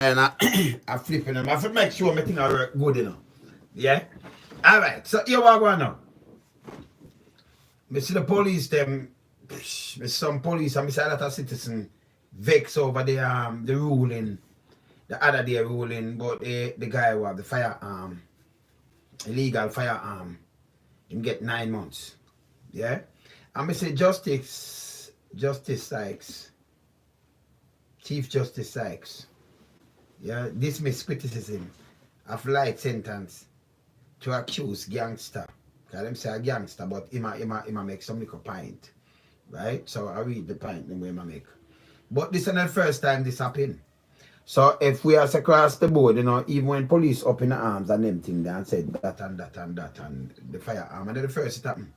and I flipping them. I have to make sure my thing I work good, Yeah? Alright, so here we go now. Me see the police them me some police and me see a lot of citizen vex over the ruling, the other day ruling, but the guy who have the firearm, illegal firearm, him get 9 months. Yeah? And me say Justice Sykes, Chief Justice Sykes, yeah, dismiss criticism of light sentence to accuse gangster. Because them say a gangster, but he make some little point. Right? So I read the point the way I make. But this is not the first time this happened. So if we are across the board, even when police up in the arms and them thing there and said that and that and that and the firearm, and then the first it happened.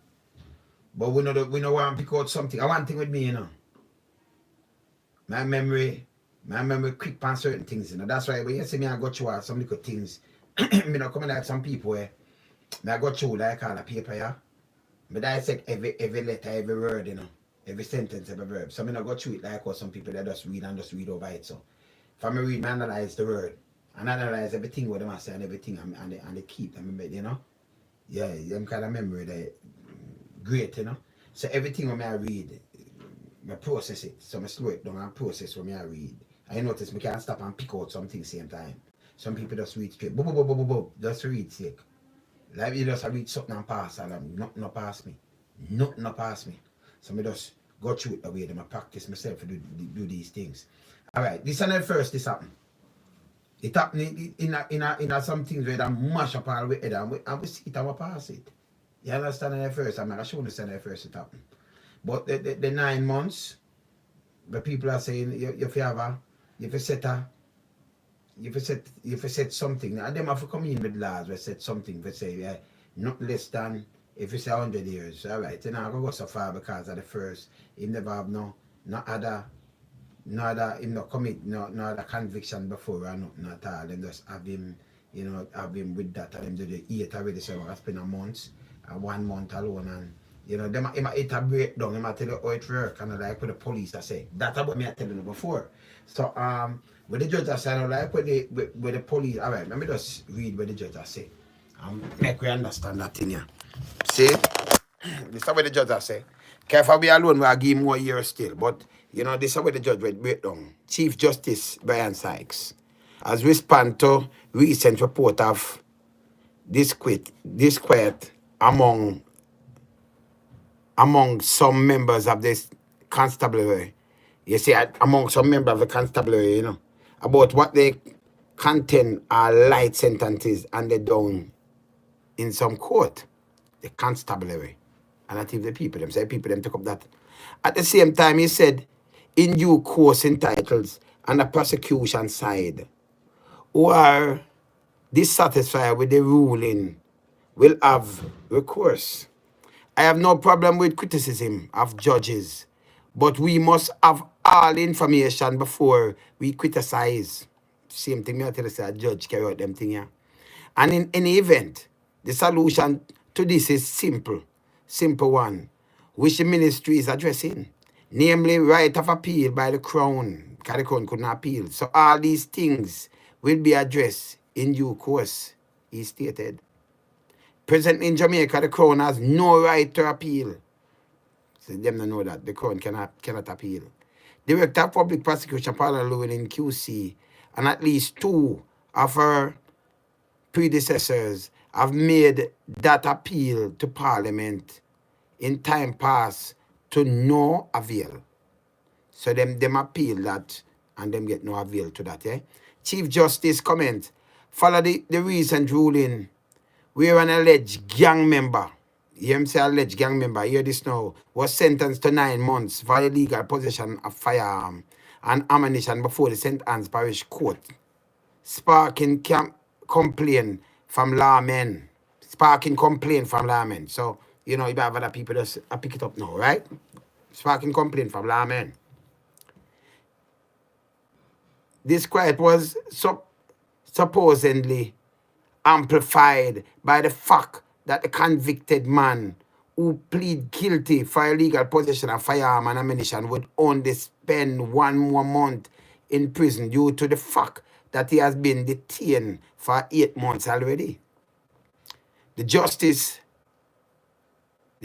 But we know want to pick out something. I want thing with me, My memory quick on certain things, That's why when you see me I go through some little things, me not coming like some people where me I go through like all the paper, yeah. But I dissect every letter, every word, every sentence, every verb. So I not go through it like what some people that just read over it. So if I read, I analyze the word, and analyze everything what them say and everything, and they keep them, Yeah, them kind of memory they great, So everything when I read, I process it. So I slow it down and process when I read. I notice I can't stop and pick out something same time. Some people just read straight, just read sake. Like you just read something and pass, and nothing no pass me. Nothing no pass me. So I just go through it the way them I practice myself to do these things. Alright, this is not the first this happened. It happened in some things where they mash up all the way and we see it and we pass it. You understand at first? I'm not sure understand at first it happened. But the 9 months, the people are saying if you have set something, and them have to come in with laws where set something for say not less than if you say 100 years. Alright, then I go so far because of the first, he never have no other him not commit no other conviction before or nothing at all. Them just have him, have him with that and him do the 8 already, so I spend a month and 1 month alone and them it a breakdown, him tell you how it work and like with the police I say. That's what me I telling you before. So with the judge I say like with the police, alright, let me just read what the judge I say. Make we understand that thing here. See? This is what the judge I say. Careful be alone, we are give more years still. But this is what the judge will break down. Chief Justice Bryan Sykes has responded to recent report of disquiet among some members of this constabulary. You see, among some members of the constabulary, about what they contend are light sentences and they down in some court, the constabulary. And I think the people them took up that. At the same time, he said, in due course entitles on the prosecution side, who are dissatisfied with the ruling will have recourse. I have no problem with criticism of judges, but we must have all information before we criticize. Same thing I tell you, say a judge carry out them thing here. And in any event, the solution to this is simple one, which the ministry is addressing, namely right of appeal by the Crown, because the Crown couldn't appeal. So all these things will be addressed in due course, he stated. Present in Jamaica, the Crown has no right to appeal. So them don't know that. The Crown cannot appeal. Director of Public Prosecution, Paula Lewin in QC, and at least 2 of her predecessors have made that appeal to Parliament in time past to no avail. So them appeal that and them get no avail to that, yeah? Chief Justice comment, follow the recent ruling where an alleged gang member, you hear me say alleged gang member, hear this now, was sentenced to 9 months for illegal possession of firearm and ammunition before the St. Anne's Parish Court, sparking complaint from lawmen. So, you have other people just pick it up now, right? Sparking complaint from lawmen. Disquiet was supposedly amplified by the fact that the convicted man who plead guilty for illegal possession of firearm and ammunition would only spend 1 more month in prison due to the fact that he has been detained for 8 months already. The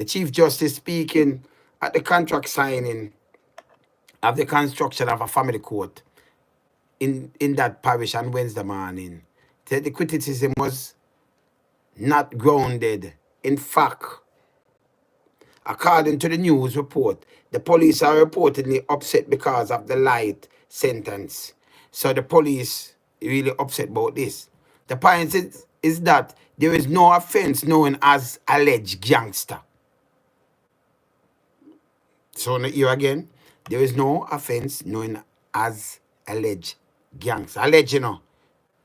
Chief Justice speaking at the contract signing of the construction of a family court in that parish on Wednesday morning, said the criticism was not grounded in fact. According to the news report, the police are reportedly upset because of the light sentence. So the police really upset about this. The point is that there is no offense known as alleged gangster. So here again, there is no offense known as alleged gangster. Alleged, you know.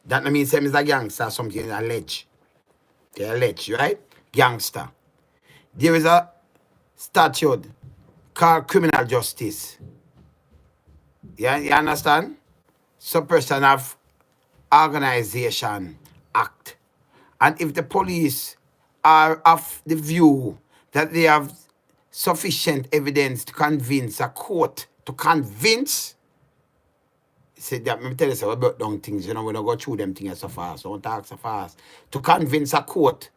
That don't mean same as a gangster, something alleged. They allege, right? Gangster. There is a statute called criminal justice. You understand? Suppression of Organization Act. And if the police are of the view that they have sufficient evidence to convince a court to convince, say that, let me tell you so about down things, you know, we don't go through them things so fast, don't talk so fast. To convince a court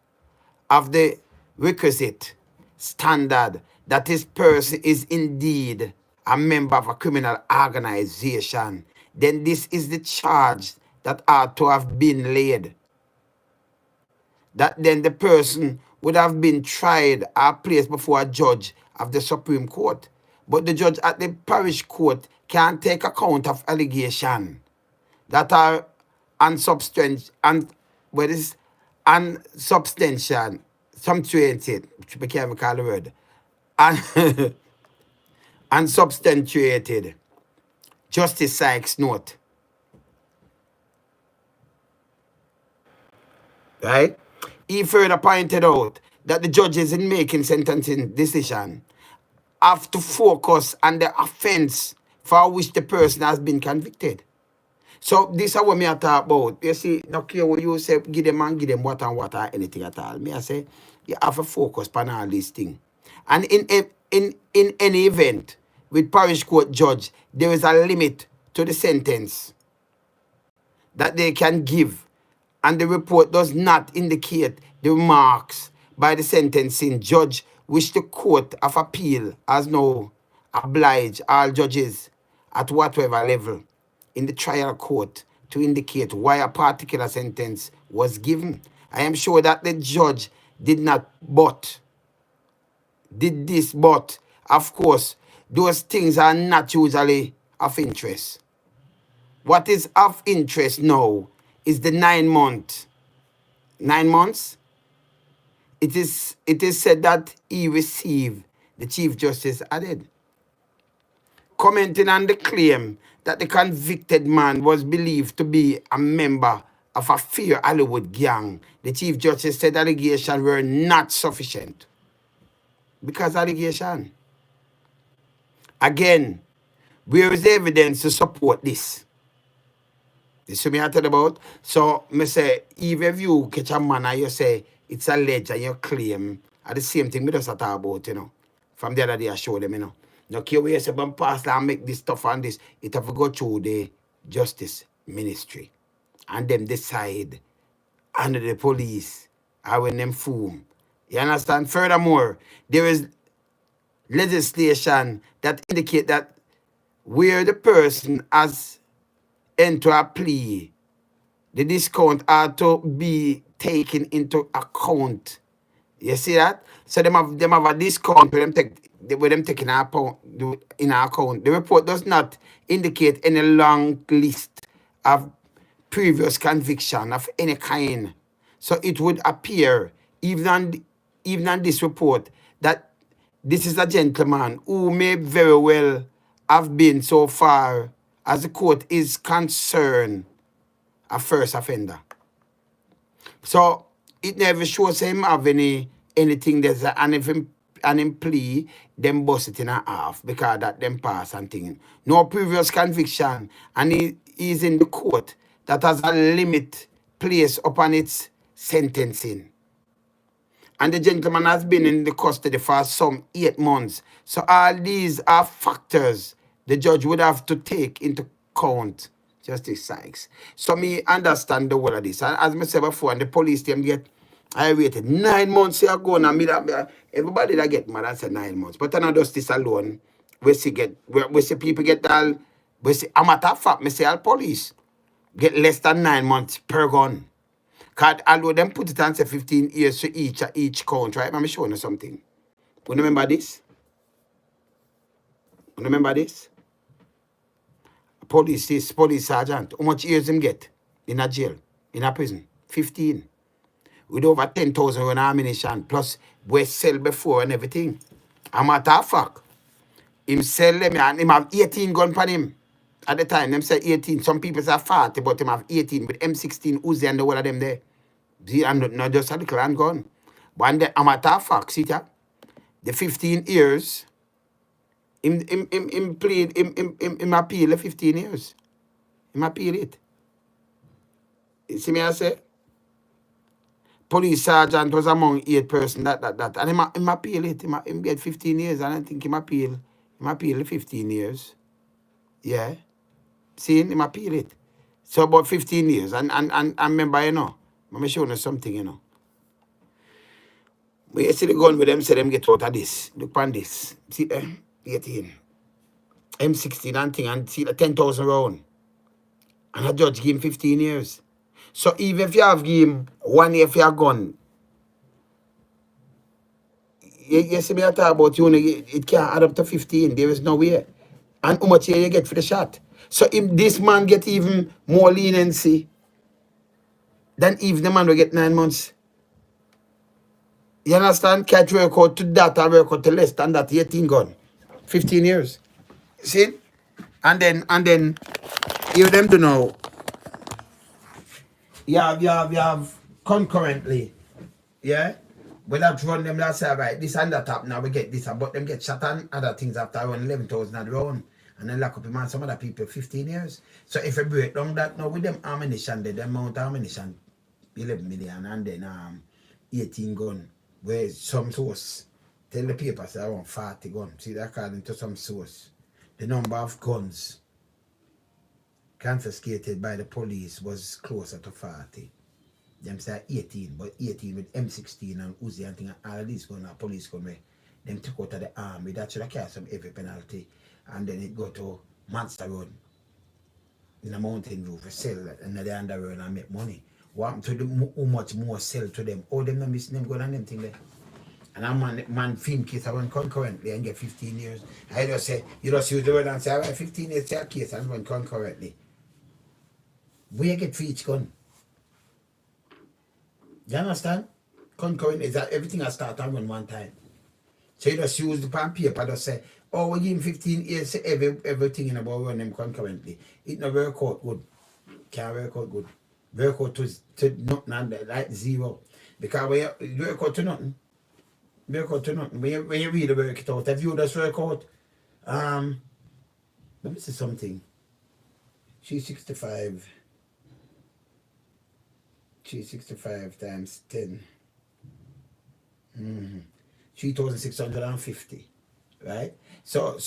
of the requisite standard that this person is indeed a member of a criminal organization, then this is the charge that ought to have been laid. That then the person would have been tried or placed before a judge of the Supreme Court. But the judge at the parish court can't take account of allegations that are unsubstantiated, which became called the word, unsubstantiated. Justice Sykes note. Right? He further pointed out that the judges in making sentencing decision have to focus on the offense for which the person has been convicted. So this is what me I talk about. You see, no care what you say, give them what and what or anything at all. Me I say, you have to focus on all these things. And in any event, with parish court judge, there is a limit to the sentence that they can give. And the report does not indicate the remarks by the sentencing judge which the Court of Appeal has now obliged all judges at whatever level in the trial court to indicate why a particular sentence was given. I am sure that the judge did this, but of course, those things are not usually of interest. What is of interest now is the 9 months. 9 months? It is said that he received, the Chief Justice added. Commenting on the claim that the convicted man was believed to be a member of a Fear Hollywood gang, the Chief Justice said allegations were not sufficient. Because allegation. Again, where is the evidence to support this? You see me I tell about? So, me say, even if you catch a man and you say it's alleged and you claim, at the same thing, me just talk about, you know. From the other day, I show them, you know. No care where you say, but pass and make this stuff and this, it have to go through the justice ministry. And them decide under the police, or when them fool. You understand? Furthermore, there is legislation that indicate that where the person has enter a plea, the discount are to be taken into account. You see that? So them have a discount where them taking in account. The report does not indicate any long list of previous conviction of any kind. So it would appear, even on this report, that this is a gentleman who may very well have been, so far as the court is concerned, a first offender. So it never shows him have anything there's and if him plea, them bust it in a half because that them pass and thing. No previous conviction, and he is in the court that has a limit placed upon its sentencing. And the gentleman has been in the custody for some 8 months. So all these are factors the judge would have to take into account Justice Sykes. So me understand the whole of this. And as I said before, and the police them get, I waited 9 months ago, and everybody that get mad and say 9 months. But I know just this alone, we see people get all, we see, a matter of fact, me say all police get less than 9 months per gun. Cause although them put it on say 15 years to each count, right? I'm showing you something. You remember this? You remember this? Police sergeant, how much years him get in a jail, in a prison? 15. With over 10,000 round ammunition, plus we sell before and everything. A matter of fact, him sell them and him have 18 gun on him. At the time, them say 18. Some people say 40, but him have 18 with M16 Uzi and the whole of them there. See, and not just a little handgun. But the, a matter of fact, see that? The 15 years, him appeal the 15 years. Him appeal it. You see me I say? Police sergeant was among 8 persons that. And him appeal it. Him get 15 years. And I think him appeal the 15 years. Yeah. See, him appeal it. So about 15 years. And remember, you know, I'm showing you something, you know. When you see the gun with them, say them get out of this. Look on this. See there? 18. M16 and thing, and see the 10,000 round. And a judge give him 15 years. So even if you have give him 1 year for your gun, you see me I talk about you, it can't add up to 15. There is no way. And how much year you get for the shot? So if this man get even more leniency than if the man will get 9 months. You understand? Can't work out to that or work out to less than that 18 gun. 15 years. See? And then you them to know. You have concurrently. Yeah? We have run them last year, right? This and that up now we get this, but them get shot and other things after around 11,000 at round. And then lock up him and some other people 15 years. So if you break down that now with them ammunition, the amount of ammunition 11 million and then 18 gun. Where some source tell the papers around 40 guns. See that according to some source. The number of guns confiscated by the police was closer to 40. Them say 18, but 18 with M16 and Uzi and thing, all of these guns are police gun where them took out of the army. That should have carried some heavy penalty. And then it go to Monster Road in a mountain view for sell and the underworld and make money. What happened to them, how much more sell to them? All them miss them go and them thing there. And a man film case I run concurrently and get 15 years. I just say, you just use the word and say, all right, 15 years a case and run concurrently. Where you get for each gun? You understand? Concurrent is that everything has started and run one time. So you just use the pen paper, just say, oh, we give him 15 years, everything in about run them concurrently. It no work out good. Can't work out good. Work out to nothing, like zero. Because when you work out to nothing, when you really work it out, if you just work out, let me see something. 365 times 10. 3,650, right? So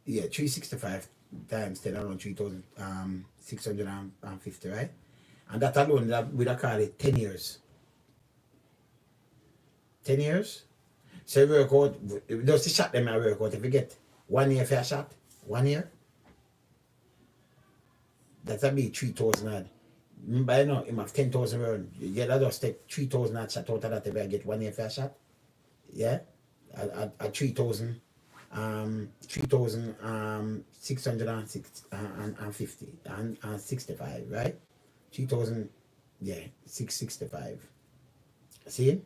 yeah, 365 times 10 around 3,650, right? And that alone, that we'd call it 10 years. 10 years? So you work out, just the shot them I work out. If you get 1 year for a shot, 1 year, that'll be 3,000 odd. By now, you have 10,000 round. Yeah, that just take 3,000 odd shot out of that if I get 1 year for a shot. Yeah? At 3,000. 3,650 and 65, right? 3,000, yeah, 665. See?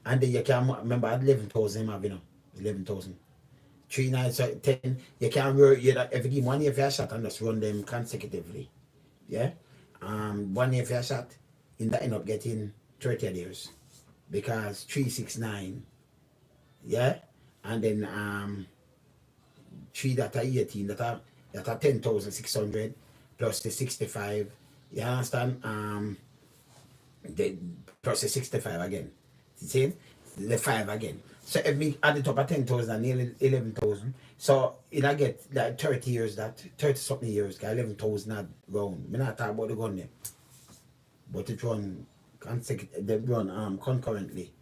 And then you can remember at 11,000 you have, you know, 11,000. 3 nights, 10, you can work, every game 1 year for a shot and just run them consecutively. Yeah? 1 year for a shot, in that end up getting 30 years. Because 369, yeah? And then 3 that are 18, that are 10,600 plus the 65. You understand? The plus the 65 again. See? The 5 again. So if me add it up at 10,000, nearly 11,000. So it I get like 30 years that 30 something years, 11,000 not round. Me not talk about the gun there. But it run they run concurrently.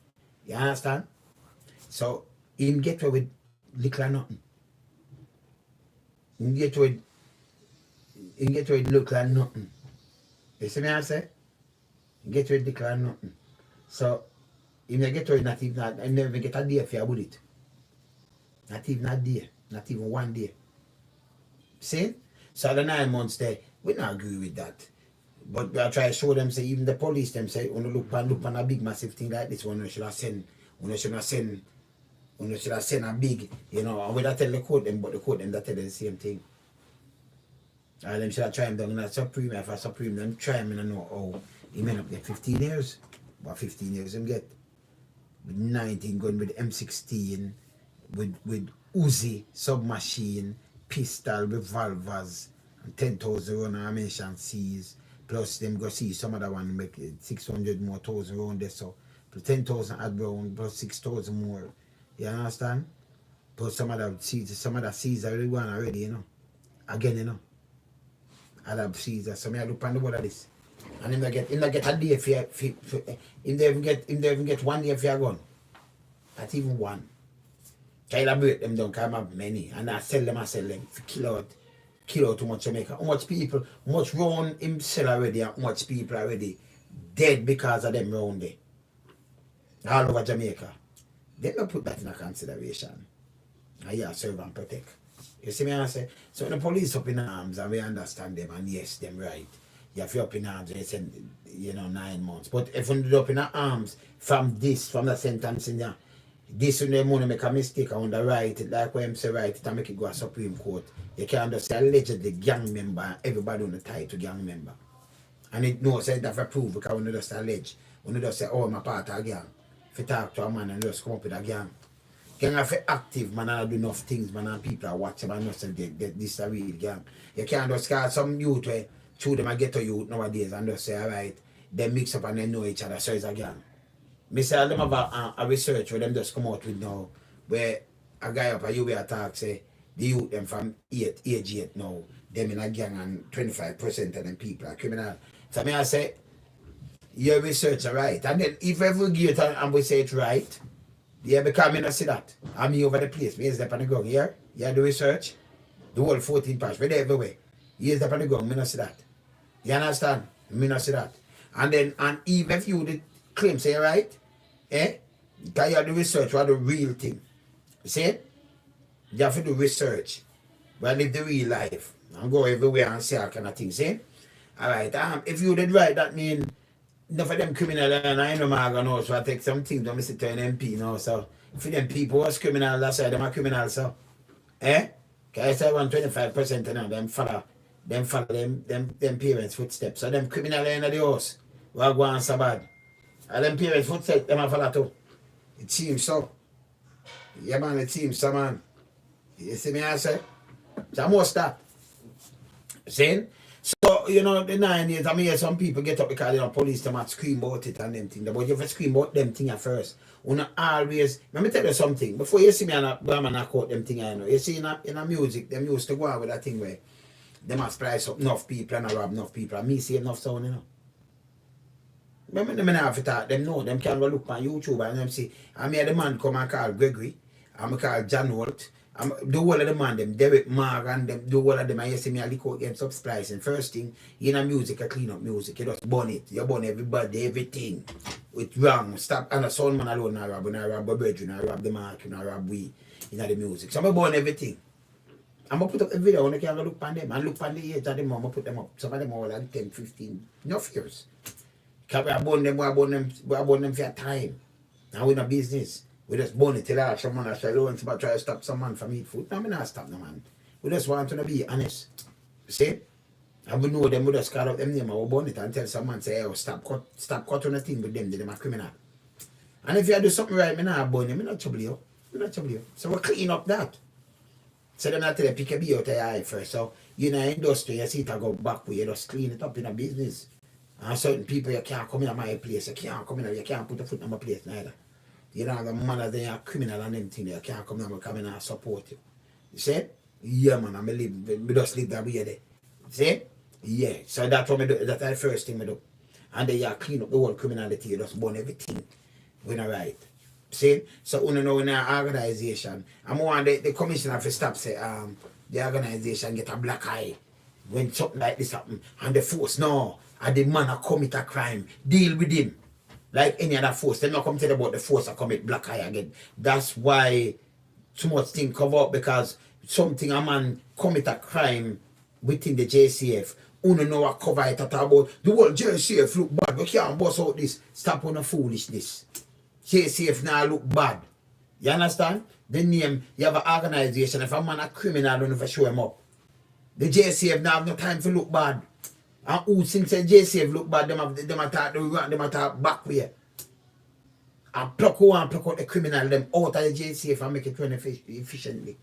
You understand? So him get away with little or nothing. Him get away with little or nothing. You see me I say? Him get away with little or nothing. So him get away not even I never get a day for you with it. Not even a day. Not even one day. See? So the 9 months there, we not agree with that. But I try to show them, say, even the police, them say, when you look on a big massive thing like this, when you should have send a big, you know, and we don't tell the court them, but the court them that tell them the same thing. And them should have tried them down in a Supreme, if a Supreme, them try them and know how he may not get 15 years. But 15 years him get. With 19 going with M16, with Uzi, submachine, pistol, revolvers, and 10,000 round ammunition seized. Plus them go see some other one make 600 more thousand round there, so 10,000 add round plus 6,000 more. You understand? Plus some other seized already one already, you know. Again, you know. Other seized. So me I look on the word of this. And him not get a day for him even get 1 day for your gun. Not even one. Try to break them down because I have many. And I sell them for kill out too much Jamaica. How much people, much round himself already, and much people already dead because of them round there. All over Jamaica. They don't put that in a consideration. And yeah, serve and protect. You see me I say? So when the police up in arms and we understand them and yes, them right. You have up in arms, they said, 9 months. But if you do up in arms from the sentence in there, this when they want to make a mistake on the right, like when say right, it and make it go to Supreme Court. You can't just say allegedly gang member and everybody on the tie to gang member. And it knows that have approved because when you just allege, when you just say, oh, I'm a part of a gang. If you talk to a man and just come up with a gang. Gang have to active, man, and do enough things, man, and people are watching, man, and say, this is a real gang. You can't just call some youth where through them I get to youth nowadays and just say, all right, they mix up and they know each other, so it's a gang. Me say all them have a research where them just come out with now, where a guy up a UB talk say, the youth them from age 8 now, them in a gang and 25% of them people are criminal. So me I say, your research are right. And then if every give it and we say it's right, yeah, because me not see that. I'm me over the place, me is up on the ground here, you the research, the whole 14 pass, we're there everywhere. He is up on the ground, me not see that. You understand? Me not see that. And then, and even if you did claim say right, because you have the research, you have the real thing. You see? You have to do research. But live the real life. And go everywhere and say all kind of things. See? Alright, if you did right, that means enough of them criminal and I know my know, so I take some things don't sit to an MP now. So if them people was criminal, that's why them are criminal, so. Because I say 125% of them follow them parents' footsteps. So them criminal in the house. What go on so bad. And them parents' footsteps, them a follow too. It seems so. Yeah man, it seems so man. You see me I say? So most that. See? So, the 9 years, I mean, some people get up because, police them might scream about it and them things. But you have to scream about them things at first. You know, always, let me tell you something. Before you see me and knock out them things, you see in a music, them used to go on with that thing where they must splice up enough people and rob enough people. And me see enough sound, Remember them have to talk, them know, them can go look on YouTube and them see, I mean the man come and call Gregory, I'm call John Holt, the whole of the man, them Derek Mark and them, the whole of them, and you see me a lick out against splicing. First thing, in a music, a clean up music, you just burn it, you burn everybody, everything. It's wrong, stop, and a sound man alone, I rob the brethren, I rob the mark, I rob we, in the music. So I'm burn everything. I'm going to put up a video when you can look on them, and look on the age of them, I'm going to put them up. Some of them are like 10, 15, enough years. Because we are born them for a time. Now we're in a business. We just born it till I have someone that say, oh, somebody try to stop someone from eat food. No, we not stop no man. We just want to be honest. See? And we know them, we just call up them name and we born it and tell someone, say, oh, stop cut on the thing with them, they're a criminal. And if you do something right, I'm not born you, I'm not trouble you. So we clean up that. So them not tell you pick a bee out of your eye first. So you in the industry, you see it go back where you just clean it up in a business. And certain people, you can't come in at my place, you can't come in, you can't put a foot in my place neither. You know, the man they are criminal and them thing, they can't come and and support you. You see? Yeah, man, I live, we just live that way there. See? Yeah. So that's what I do. That's the first thing I do. And then you clean up the whole criminality, you just burn everything. We're not right. See? So you know in our organization, I'm one the commissioner for stop say the organization get a black eye when something like this happen. And the force, no, and the man a commit a crime, deal with him. Like any other force. They not come tell about the force I commit black eye again. That's why too much thing cover up, because something a man commit a crime within the JCF. Uno know what cover it at about the whole JCF look bad. We can't bust out this. Stop on the foolishness. JCF now look bad. You understand? The name, you have an organization. If a man a criminal, don't ever show him up. The JCF now have no time to look bad. And who since the JCF look bad, them attack back way. And pluck out the criminal them out of the JCF and make it run efficiently.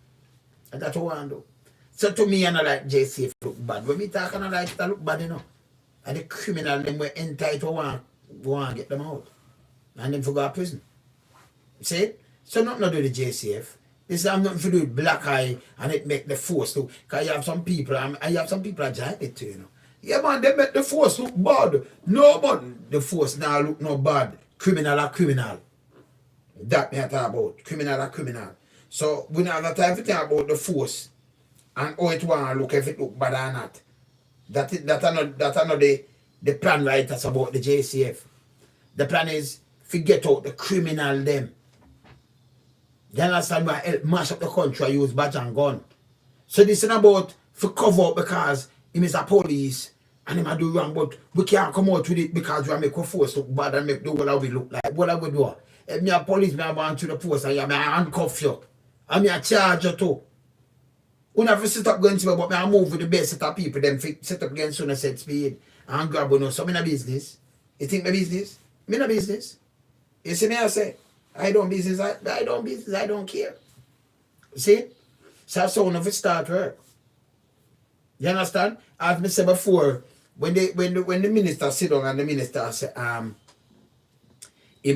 And that's what I want to do. So to me, I don't like JCF look bad. When we talk, I don't like it look bad, you know. And the criminal them were entitled to get them out. And then for go to prison. See? So nothing to do with the JCF. This have nothing to do with black eye and it make the force too. Because you have some people, and you have some people that join it too, you know. Yeah, man, they make the force look bad. No, but the force now look no bad. Criminal are criminal. That me I talk about. Criminal are criminal. So we don't have the time to talk about the force and how it want to look, if it look bad or not. That are not the plan right that's about the JCF. The plan is to get out the criminal them. You understand why help mash up the country and use badge and gun. So this is about for cover up because him is a police and him a do wrong, but we can't come out with it because we make a force look bad and make the whole we look like. What I would do? If me a police, me a want to the post and me a handcuff you. And me a charge you too. You never sit up against me, but me a move with the best set of people, them set up against you set speed and grab you. So me no business. You think my business? Me no business. You see me I say, I don't business, I don't business, I don't care. See? So that's how we start work. You understand? As I said before, when the minister sit down and the minister say, you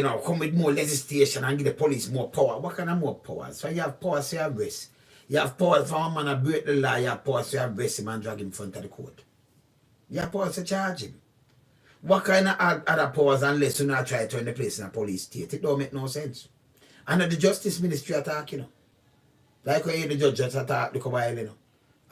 know, come with more legislation and give the police more power. What kind of more power? So you have power to arrest. You have power for a man to break the law, you have power to arrest him and drag him in front of the court. You have power to charge him. What kind of other powers unless you not try to turn the place in a police state? It don't make no sense. And the Justice Ministry attack, you know. Like when you the judge just attack the while, you know.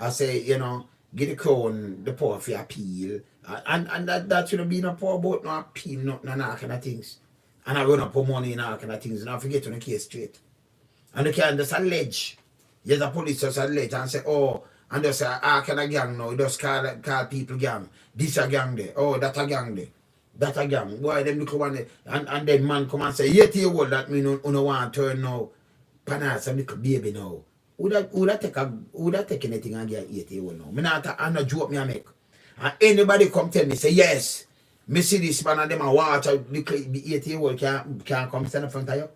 I say, you know, give the crown the power for appeal. And that shouldn't be no power about no appeal, nothing and all kind of things. And I run up for money and all kind of things. And I forget on the case straight. And they can just allege. Yes, the police just allege and say, oh, and just say, can a gang now? Just call people gang. This a gang there. Oh, that a gang there. That a gang. Boy, them little one there. And then man come and say, 8 years old, that mean you don't want to turn now. Panas a little baby now. Who that take anything and get 8 years old now? I'm not joke me I make. And anybody come tell me, say, yes, me see this man and them and watch a little 8 years old can't come stand in front of you.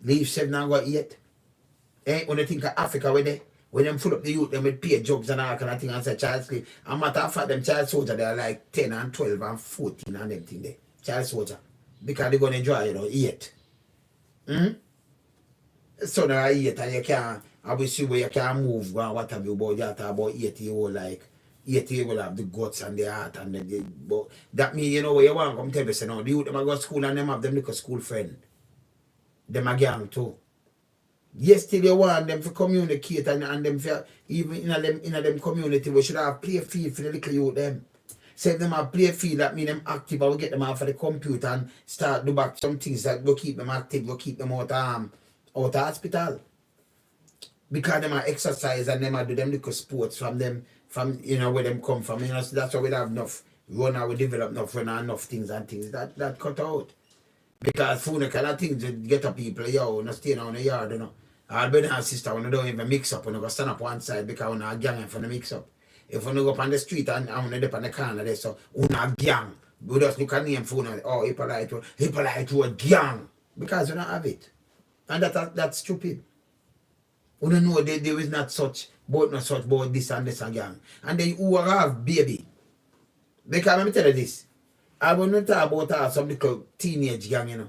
Leave 7 and go 8. When you think of Africa where they when them full up the youth, them with pay jobs and all kind of thing and say child slave. And matter of fact, them child soldier, they are like 10 and 12 and 14 and them thing there. Child soldier. Because they're going to enjoy, you know, 8. So now 8 and you can't, obviously where you can't move, go and what have you, but you talk about 8 year old like, 8 year old have the guts and the heart and but that means, you know, where you want to come tell me, say, no, the youth, them go to school and them have them little school friend. Them a gang too. Yes, still you want them to communicate and them for even in them community we should have play field for the little youth them. Say if them have play field that mean them active and we get them off of the computer and start do back some things that will keep them active, will keep them out of hospital. Because them are exercise and them are do them little sports from you know where them come from. You know, so that's why we have enough run and we develop enough run and enough things that cut out. Because food kind of things get up people, yo, no stay down the yard, you know. Our brother and sister, when they don't even mix up, when they go stand up one side because we're not gang for the mix up. If we go up on the street and when they up on the corner there, so we're not gang. We just look at name for oh, Hippolyte Road gang. Because we don't have it. And that's stupid. We don't know there is not such, but this and this and gang. And then who have baby. Because let me tell you this. I want to talk about some little teenage gang, you know.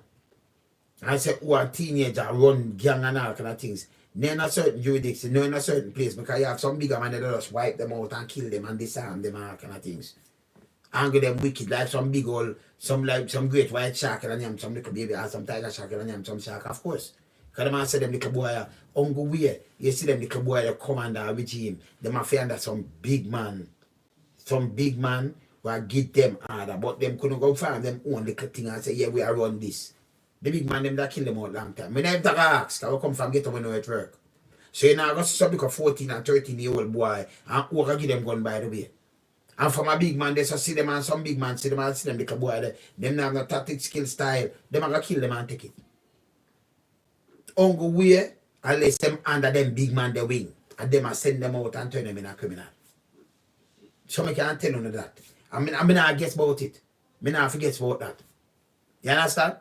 I said, who are teenager run gang and all kind of things. They're in a certain jurisdiction, no in a certain place, because you have some bigger man that just wipe them out and kill them and disarm them and all kind of things. Angle them wicked like some big old, some great white shark and them, some little baby, or some tiger shark and them, some shark, of course. Because the man said them little boy, Uncle Weir, you see them little boy, the commander regime, them are under some big man will give them order, but them couldn't go find them own little thing and say, yeah, we are run this. The big man them that kill them out long time. I never ask, I will come from ghetto when I at work. So you know, I got some little 14 and 13-year-old boy and who can give them gun by the way. And from a big man, they see them and some big man see them and see them little boy there. Them have no tactic skill style. Them are gonna kill them and take it. Uncle Weir, unless them under them big man they wing. And them are send them out and turn them in a criminal. So I can't tell you that. I not guess about it. I not forget about that. You understand?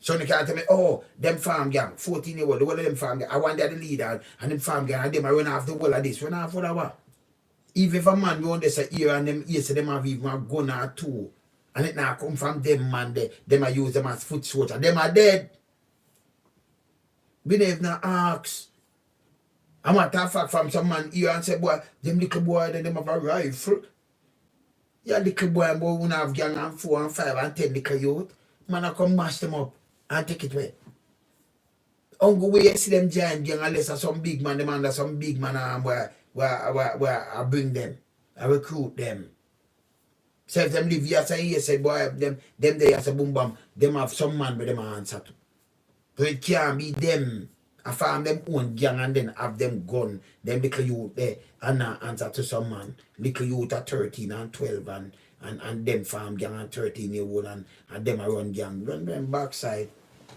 So you can't tell me, oh, them farm gang, 14-year-old, the whole of them farm gang, I want them the leader, and them farm gang, and them I run off the whole of this, run off for what? Even if a man go on this year and them years, them have even a gun or two, and it now come from them man, them I use them as foot soldier, them are dead. We never not ask. I'm a fact from some man here and say, boy, them little boy, them have a rifle. Yeah, little boy, boy, who have gang and 4 and 5 and 10 little youth. Man, I come mash them up and take it away. Uncle, where you see them giant gang, unless some big man, them under some big man, where I bring them, I recruit them. So if them live here, say, boy, them there, say, boom, bam, them have some man with them answer to. So it can't be them. I found them own gang and then have them gun, them little youth there, and not answer to some man. Little youth at 13 and 12 and them farm gang and 13-year-old and them a run gang. Run them backside.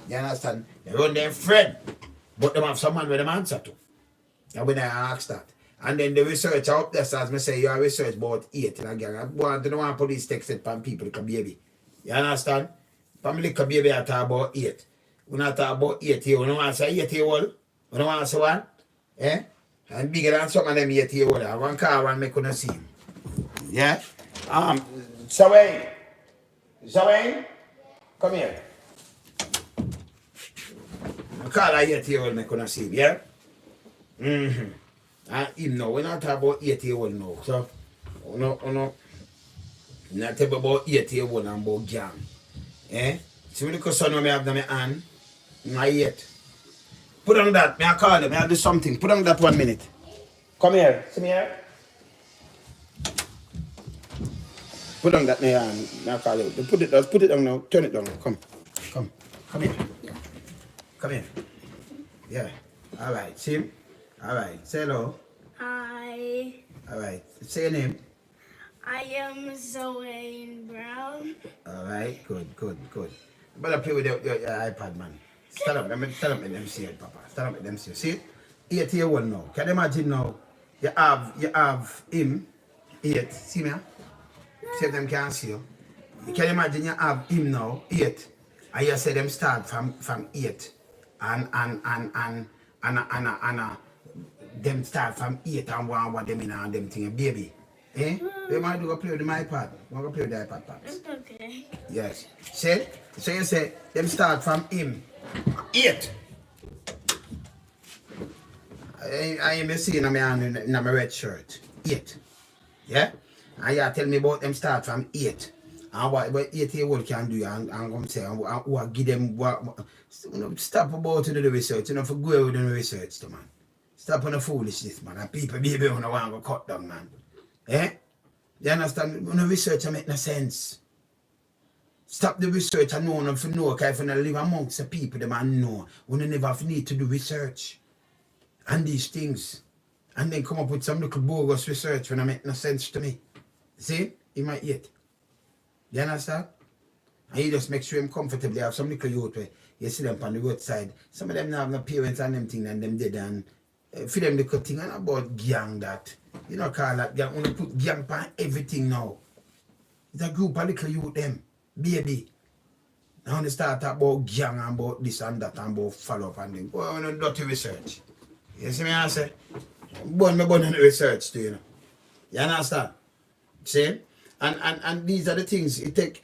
You understand? They run them friend. But them have some man with them answer to. And when I ask that. And then the research up there, so as I say, you have research about 8 in a gang. I want to know police text it from people, little baby. You understand? From little baby, I talk about 8. We not talk about 8 years. We don't want to say 8-year-old. We don't want to say one. Eh? And bigger than some of them 8-year-old. I want car one make on see him. Yeah? Zawayne, come here. I call her 8-year-old make on see him, yeah? And him now, we're not talking about 8-year-old now. So, not talking about 8-year-old and about gang. Eh? See when the son of me have them in my hand, not yet. Put on that, may I call them, may I do something. Put on that 1 minute. Come here, see me here. Put on that in your hand, may I call you. Put it down now, turn it down now. Come here. Come here. Yeah, alright, see him? Alright, say hello. Hi. Alright, say your name. I am Zawayne Brown. Alright, good. Better play with your iPad, man. Stand up, let them see it, Papa. Stand up, let them see it. See? 8-year-old now. Can you imagine now? You have him, 8. See me? See if them can see you. Can you imagine you have him now, 8, and you say them start from 8, and them start from 8 and one them in and them thing, baby. Eh? They might do go play with my iPad. Want to play with the iPad, Pops? Okay. Yes. See? So you say them start from him. 8. I am seeing my hand in my red shirt. 8. Yeah? And you tell me about them start from 8. And what 8-year-old can do and come say and what give them what stop about to do the research, for go with the research, man. Stop on the foolishness, man. And people baby wanna want to cut down, man. Eh? You understand? When the research make no sense. Stop the research and know them for know, because if you live amongst the people, them and know. We never need to do research and these things. And then come up with some little bogus research when it make no sense to me. See? He might eat. You understand? And you just make sure him comfortable. You have some little youth where you see them on the roadside. Some of them now have no parents and them thing and them dead and for them little thing and about gang that. You know call that gang. When you put gang on everything now. It's a group of little youth them. Baby. Now when they start talk about gang and about this and that and about follow up and them. Go on and dirty research. You see me I say? Born in the research too, you know. You understand? See? And these are the things it take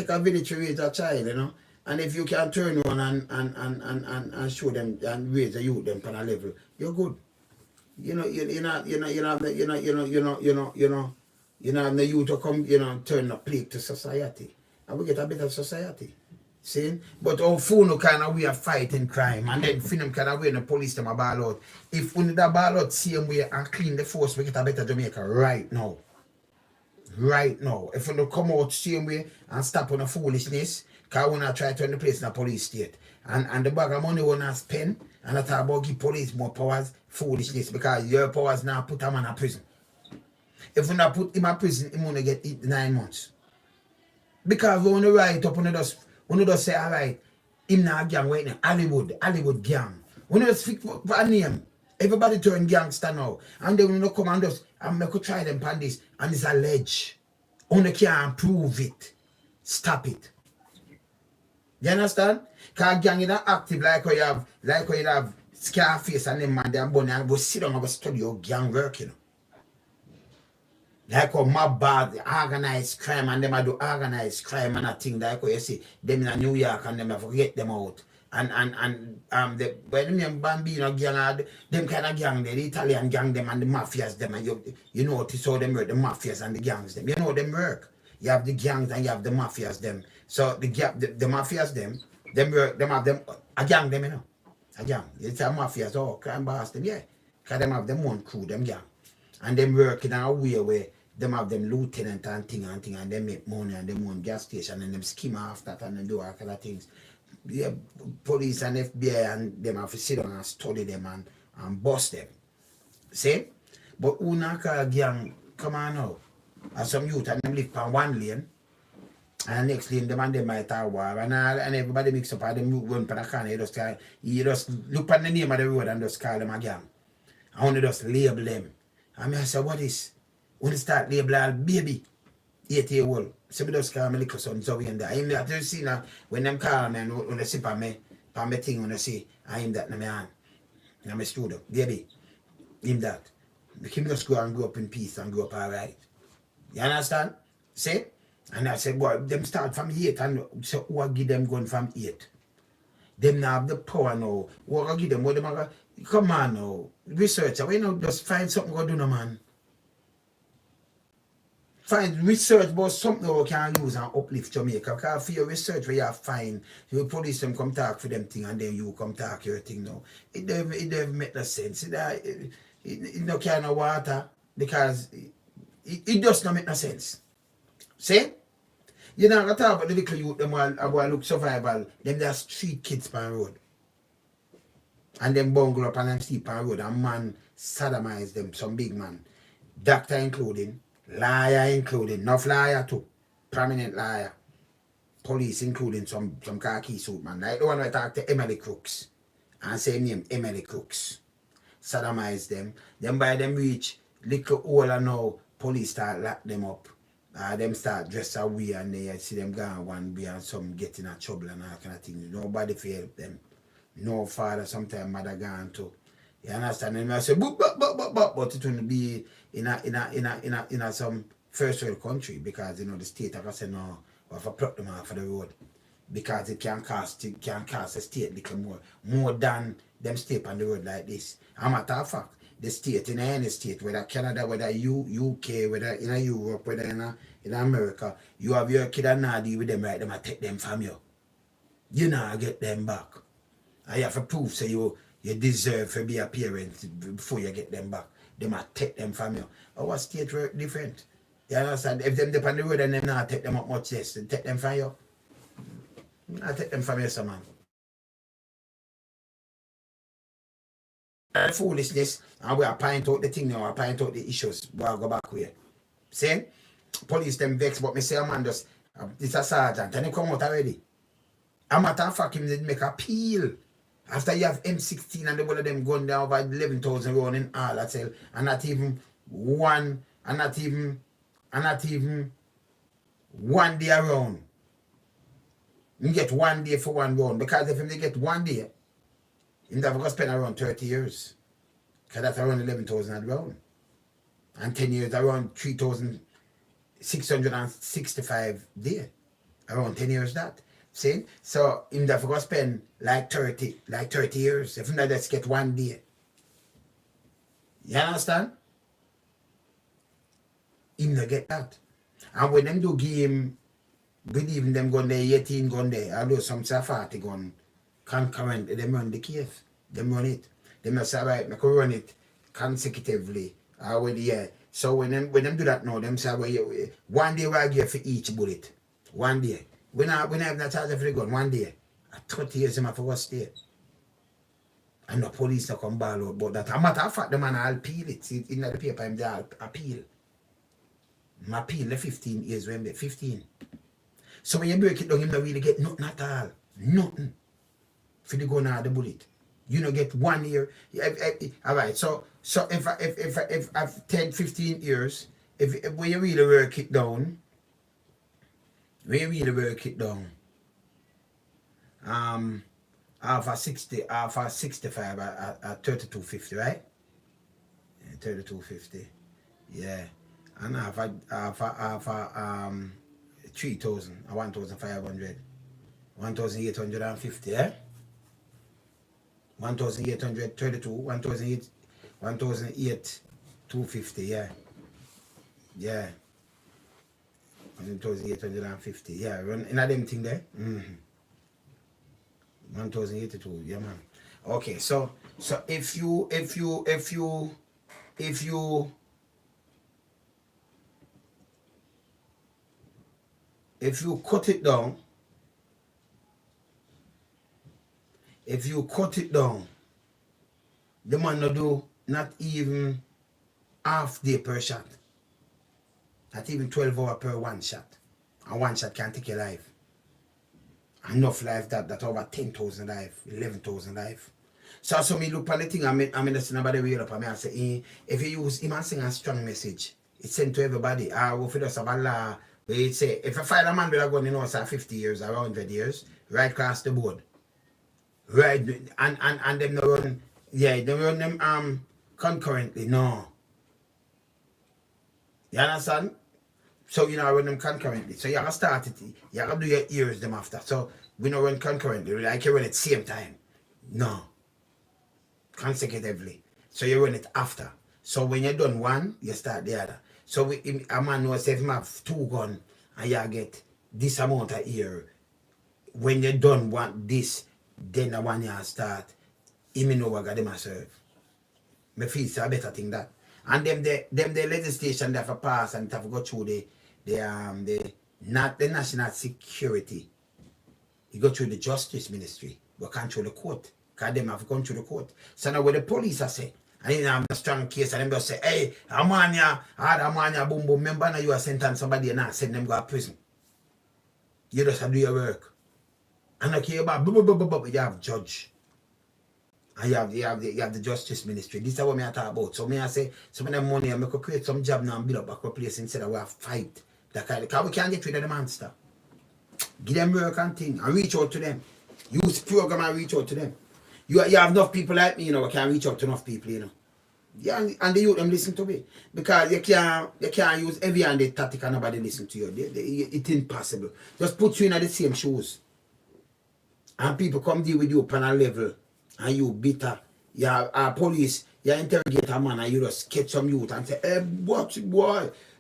a village to raise a child, you know. And if you can turn on and show them and raise the youth them on a level, you're good. You know, you know, the youth to come, turn a plague to society. And we get a better society. See? But our phone no kind of way of fighting crime and then film kind of way the police them a ball out. If we need a ball out same way and clean the force, we get a better Jamaica right now. Right now. If we don't come out same way and stop on the foolishness, because we not try to turn the place in a police state. And the bag of money we not spend and I talk about give police more powers, foolishness, because your powers now put a man in prison. If we not put him in prison, he won't get 9 months. Because we want to write up when you just say, all right, him now gang right now, Hollywood gang. When you just speak for a name, everybody turn gangster now. And then when you come and just, and make you try them on this, and it's alleged. Only can't prove it. Stop it. You understand? Because gang is not active like when you have Scarface and them man, they are bunny and go sit down and go study your gang work, you know. Like how mob bad, organized crime, and them I do organized crime and a thing like how you see them in New York and them I forget them out. And when them Bambino gang them kind of gang, the Italian gang them and the mafias them, and you notice how them work, the mafias and the gangs them. You know them work. You have the gangs and you have the mafias them. So the mafias them work, them have them a gang them, you know. A gang. It's a mafias, oh crime boss them, yeah. Cause them have them one crew, them gang. And them work in a way where them have them lieutenant and thing and they make money and them own gas station and them scheme after that and they do all kind of things. Yeah, police and FBI and them have to sit down and study them and bust them. See? But who not call gang, come on now. And some youth and them live on one lane and the next lane them and them might have war and everybody mix up and them run for the corner. You just look at the name of the road and just call them a gang. I want to just label them. And I say, what is? When you start label all baby, 8-year-old. So I just call my little son Zoe and that. I'm that you see now, when them call me and when they sit on me thing, when they say, I'm that in my hand. In my studio. Baby, him that. Him just go and grow up in peace and grow up alright. You understand? See? And I said, boy, them start from 8 and so who give them gun from 8? Them now have the power now. What I give them? What them are, come on now. Researcher, we know just find something to do no man. Find research about something we can use and uplift Jamaica. Because for your research where you find, you police them come talk for them thing and then you come talk your thing now. It don't make no sense. It no kind of water because it does not make no sense. See? You know, I talk about the little youth, them all look survival, them they are street kids on the road. And them bungle up and them sleep on the road and man sodomize them, some big man. Doctor including, liar including, enough liar too, prominent liar. Police including some khaki suit man. Like the one I talk to Emily Crooks and say name Emily Crooks. Sodomize them. Then by them reach little older now, police start lock them up. Them start dress away and they see them gone one way and some get in a trouble and all kind of things. Nobody to help them. No father, sometimes mother gone too. You understand? And I say, but it will be in a some first world country because you know the state I say no, we have to pluck them off of the road. Because it can cost the state little more than them stay on the road like this. As a matter of fact, the state in any state, whether Canada, whether UK, whether in Europe, whether in America, you have your kid and not deal with them right, them I take them from you. You now get them back. And you have to prove so you deserve to be a parent before you get them back. They might take them from you. Our state work different. You understand? If them dip on the road and them not take them up much less, they take them from you. I take them from you, some man. Foolishness, and we are point out the thing now, I point out the issues, we'll go back here. See? Police them vex, but me say a man just, it's a sergeant, and he come out already. A matter of fact, him did make appeal. After you have M16 and the one of them going down over 11,000 round in all that cell, and not even one day around. You get 1 day for one round, because if they get 1 day, you have to spend around 30 years. Because that's around 11,000 round. And 10 years around 3,000 665 days. Around 10 years that. See? So him that go spend like 30 years. If not just get 1 day. You understand? Him not get that. And when them do give him, believe them gun there, 18 gun there, although some say 40 gun concurrent, them run the case. Them run it. Them not say, right, I can run it consecutively. Yeah. So when them do that now, them say, well, 1 day I give for each bullet. 1 day. When I have not charge for the gun, 1 day. At 30 years, I'm for stay. And the police not come ball out about that. A matter of fact, the man I'll appeal it. See, in the paper, I'm there, appeal. I appeal the 15 years when they 15. So when you break it down, you don't really get nothing at all. Nothing. For the gun or the bullet. You don't get 1 year. All right. So if I've 10, 15 years, if when you really work it down, half a 60, half a 65 at 32.50, right? Yeah, 32.50. Yeah. And half a 3,000, 1,500, 1,850, yeah? 1,832, 1,850, yeah. Yeah. 1,850, yeah. Run in a them thing there. 1,082, yeah, man. Okay, so if you cut it down, the man no do not even half day per shot. Not even 12 hours per one shot. And one shot can take your life. Enough life that over 10,000 life, 11,000 life. So me look at the thing, I mean that's nobody way up. I mean I say, if you use him and sing a strong message, it's sent to everybody. If you just have a law, where it say, if a fire man with a gun, you know, say 50 years or 100 years, right across the board. Right, and them no run, yeah, they run them concurrently, no. You understand? So you know run them concurrently. So you have to start it, you have to do your ears them after. So we don't run concurrently, like you run at same time. No. Consecutively. So you run it after. So when you're done one, you start the other. So a man knows if you have 2 guns and you get this amount of ear, when you're done this, then the one you start, he may know what them a serve. Me feel it's a better thing that. And them the legislation they have to pass and they have to go through the national security. You go through the justice ministry, but can't through the court. Because them have gone through the court. So now what the police are say, and you have a strong case, and them just say, hey, Amania, boom, boom, remember now you are sentenced somebody and now send them go to prison. You just have to do your work. And okay about you have judge. And you have the justice ministry. This is what I talk about. So me I say some of them money I could create some job now and build up a place instead of we have fight. Because we can't get rid of the monster. Give them work and thing and reach out to them. Use program and reach out to them. You have enough people like me, you know, I can reach out to enough people, you know. Yeah, and the youth them listen to me. Because you can't use every handed tactic and nobody listen to you. It's impossible. Just put you in the same shoes. And people come deal with you upon a level and you bitter. You have police, you interrogate a man and you just catch some youth and say, hey boy,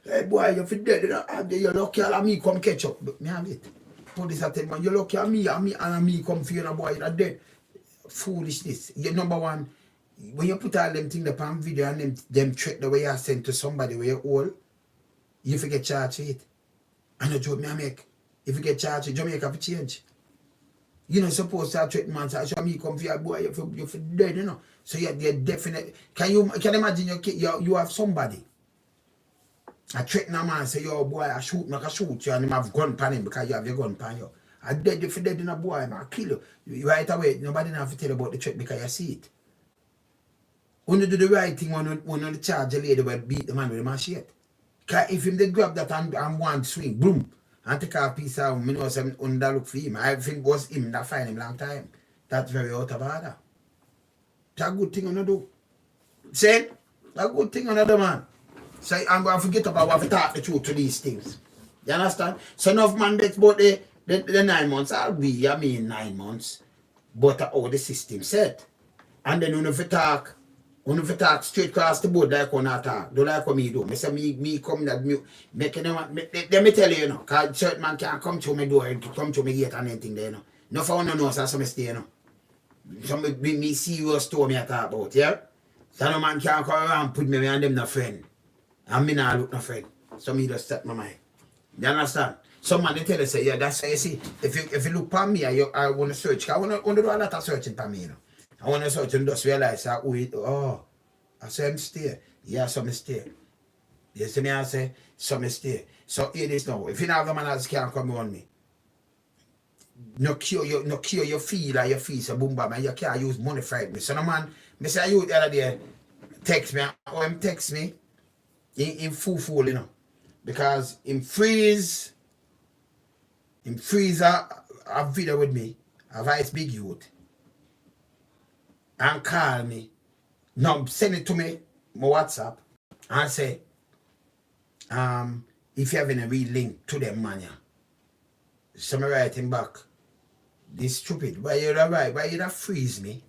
you're dead, you're lucky and me come catch up. But me have it. Police are telling me, you're lucky and me come for you and boy, you're dead. Foolishness. You're number one. When you put all them things upon video and them trick the way you send to somebody where you're old, you forget charged with it. And the joke me I make. If you get charged with Jamaica for change. You're not supposed to have threatened man, so me come for your boy, you're dead, you know. So you're definite. Can you imagine you have somebody? I threaten a man, say, yo boy, I shoot you and him have gun pan him because you have your gun pan you. I dead if you dead in a boy, man, I kill you. Right away, nobody have to tell you about the threat because you see it. When you do the right thing, when you charge the lady will beat the man with the machete. Because if him they grab that and one swing, boom, and take a piece of him, you know, some under look for him. I think it was him that find him long time. That's very out of order. It's a good thing on do. Say, a good thing on the man. So I'm going to forget about what we talk the truth to these things. You understand? So enough man gets about the 9 months. I mean 9 months. But how the system set. And then when you talk straight across the board like one attack. Don't like what me do. Me say me come that me making them let me tell you, you know, cause certain man can't come to my door and come to me gate and anything there, you know. No for one know so some stay, you know. Some me serious story me I talk about, yeah? So no man can't come around put me and them no friend. And me not look no friend. So me just set my mind. You understand? Some man they tell you say, yeah, that's how you see. If you look for me, I want to search. I want to do a lot of searching for me, you know. I want to search and just realize that I say I'm stay. Yeah, some stay. You see me I say, some stay. So here it is now. If you don't have a man that can't come on me, no cure your feel or your fees a boom bam and you can't use money for it. So no man, me say you the other day text me or him text me in full, you know. Because him freeze a video with me, a vice big youth. And call me. Now send it to me, my WhatsApp, and say, if you have any real link to them man, yeah. So me write him back. This stupid. Why you da freeze me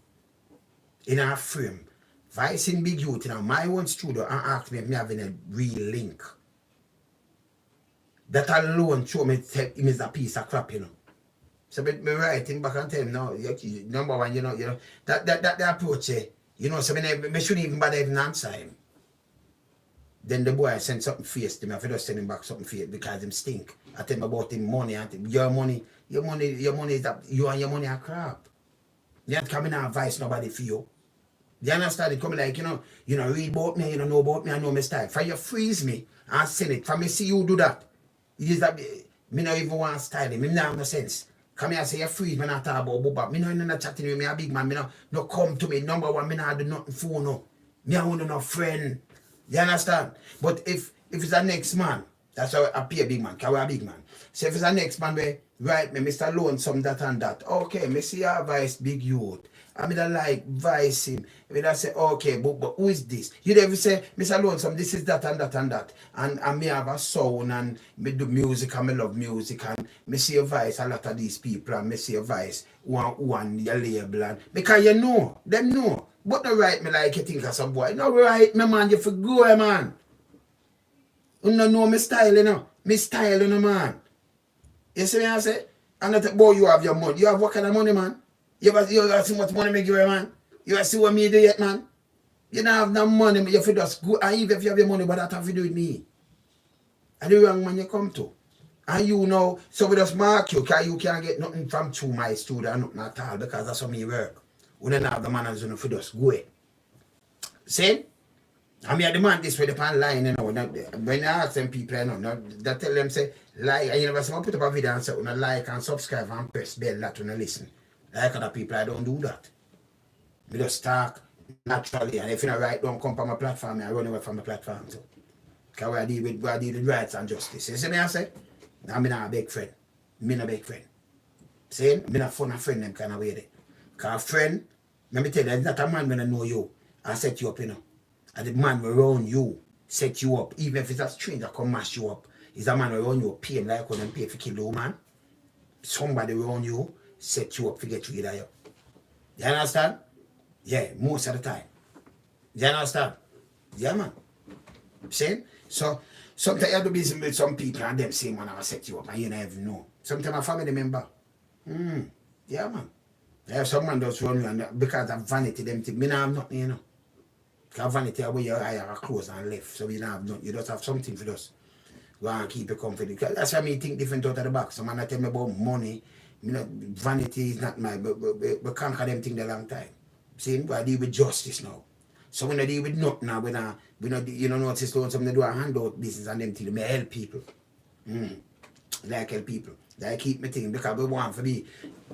in a frame? Vice in big youth in my own studio and ask me if me having a real link. That alone show me him is a piece of crap, you know. So me write him back and tell him no, number one, you know, that the approach, you know, so me shouldn't even bother even answer him. Then the boy sent something fierce to me. I just send him back something fierce because him stink. I tell him about him money. I tell him, your money is that you and your money are crap. You can't come in and advise nobody for you. You understand? It come like, you know, read about me, you know about me, I know my style. For you freeze me and send it. For me see you do that. It is that me not even want to style him. Me not have no sense. Come here and say you freeze me not talk about Bubba. Me not chatting with me a big man. Me no come to me. Number one, me not do nothing for no. Me I want no friend. You understand? But if it's a next man, that's how I pay a big man, because we're a big man. So if it's a next man where write me, Mr. Lonesome, that and that. Okay, me see your vice big youth. I mean I like vice him. I mean I say, okay, but who is this? You never say, Mr. Lonesome, this is that and that and that. And me have a sound and me do music and me love music and me see your vice a lot of these people and me see your vice one your label and because you know, them know. But no write me like you think of some boy. No write me man, you for go man. You don't know my style, you know. My style, you know, man. You see me I say? And not boy you have your money. You have what kind of money, man? You ever see much money make you, man? You ever see what me do yet, man? You don't have no money, you have to just go. And even if you have your money, but that have to do with me. And the wrong man you come to. And you know, so we just mark you, because you can't get nothing from through my studio, nothing at all, because that's how me work. We don't have the manners for just go. See? I mean, I demand this way upon line, you know. When I ask them people, you know, that tell them, say, like, and you never say, put up a video and say, like and subscribe and press bell that when you listen. Like other people, I don't do that. We just talk naturally, and if you don't write, don't come from my platform, I run away from the platform too. Because we deal with rights and justice. You see me, I say? I'm not a big friend. I'm not a big friend. See? I'm not fun a friend, them kind of way there. Because a friend, let me tell you, it's not a man when I know you, I set you up, you know. And the man around you set you up. Even if it's a stranger come mash you up. It's a man around you pay him like when them pay for kill you, man. Somebody around you set you up to get you either you. You understand? Yeah, most of the time. You understand? Yeah, man. See? So, sometimes you have to be with some people and them say, man, I will set you up and you never even know. Sometimes a family member. Yeah, man. Yeah, some man does run you and because of vanity, them think, me not have nothing, you know. Because vanity where your eye are closed and left. So you don't have nothing. You just have something for us. Go and keep you confident. That's why me think different out of the box. Some man tell me about money. You know, vanity is not my, but we conquer them things a long time. See, we deal with justice now. So when I deal with nothing now, we not you know, notice something to do a handout business and them things. Me help people. Like help people. Like keep me thing because we want to be,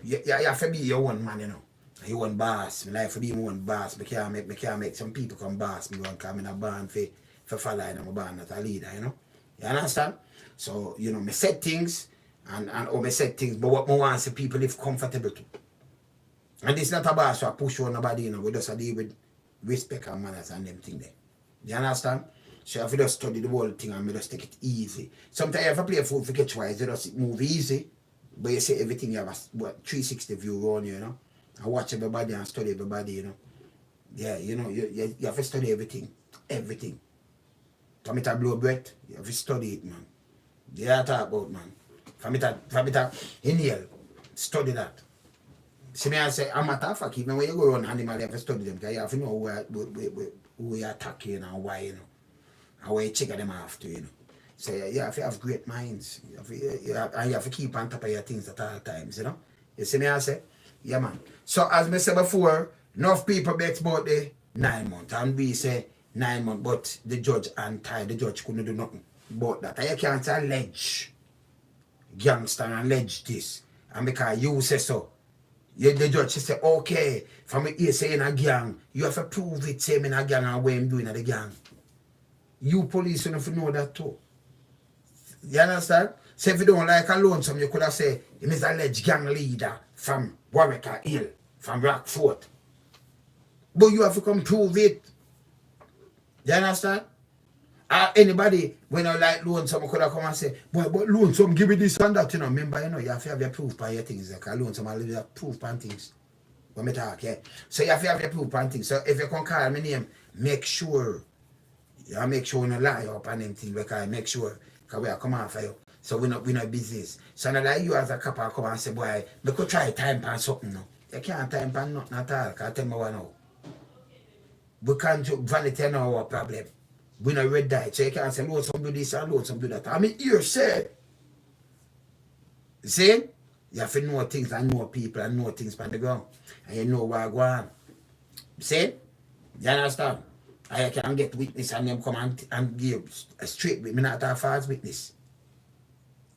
you have to be your own man, you know. Your own boss. I like to be my own boss. I can't make some people come boss me one come in a band for following them a band as a leader, you know. You understand? So, you know, me set things and me set things, but what I want to see people live comfortable too. And this is not a boss so I push on nobody, you know, we just deal with respect and manners and them thing there. You understand? So you have to just study the whole thing and just take it easy. Sometimes you have to play fool for catch wise, you just move easy. But you see everything you have a 360 view on, you know. And watch everybody and study everybody, you know. Yeah, you know, you have to study everything. Everything. For me to blow breath, you have to study it, man. Yeah, talk about, man. For me to inhale, study that. See me, I say, I'm a tough fuck. Even when you go around animal, you have to study them. Because you have to know who you attack, you know, and why, you know. And why you check them after, you know. So you have to have great minds. And you have to keep on top of your things at all times, you know. You see me, I say? Yeah, man. So, as I said before, enough people bet about the 9 months. And we say 9 months, but the judge the judge couldn't do nothing about that. And you can't allege gangster and allege this. And because you say so, the judge say, okay, from here saying a gang, you have to prove it, say in a gang and what I'm doing at the gang. You police don't have to know that too. You understand? So if you don't like a lonesome, you could have said, he is alleged gang leader from Warwick Hill, from Rockfort. But you have to come prove it. You understand? Anybody, when I like lonesome, could have come and say, boy, but lonesome, give me this and that, you know. Remember, you know, you have to have your proof by your things. Like a lonesome, I'll leave your proof by things. When me talk, yeah. So you have to have your proof by things. So if you can call my name, make sure. You make sure you don't lie up on them things, because I make sure, because we are coming after you. So we're not business. So now like you as a couple come and say, boy, we could try time pan something now. You can't time pan nothing at all, because I tell me what now. We can't vanity now our problem. We not red dye. So you can't say, Lord, some do this and Lord, some do that. I mean, you say. See? You have to know things and know people and know things on the ground. And you know what go on. See? You understand? I can get witness and them come and give a straight witness, not a false witness.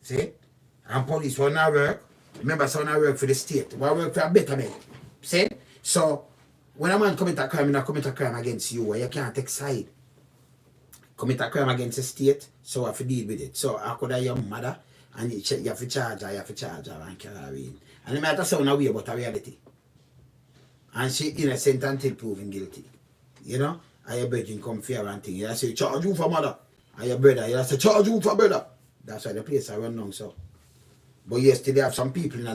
See? And police will not work. Remember, so I work for the state. We work for a better man. See? So, when a man commit a crime, he commit a crime against you, you can't take side. Commit a crime against the state, so I have to deal with it. So, I could have your mother, and you have to charge her, and carry her in. And the matter sound away about a reality. And she innocent until proven guilty. You know? And your brother come fear and thing. You say, charge you for mother. And your brother, you say, charge you for brother. That's why the place I run down so. But yesterday have some people in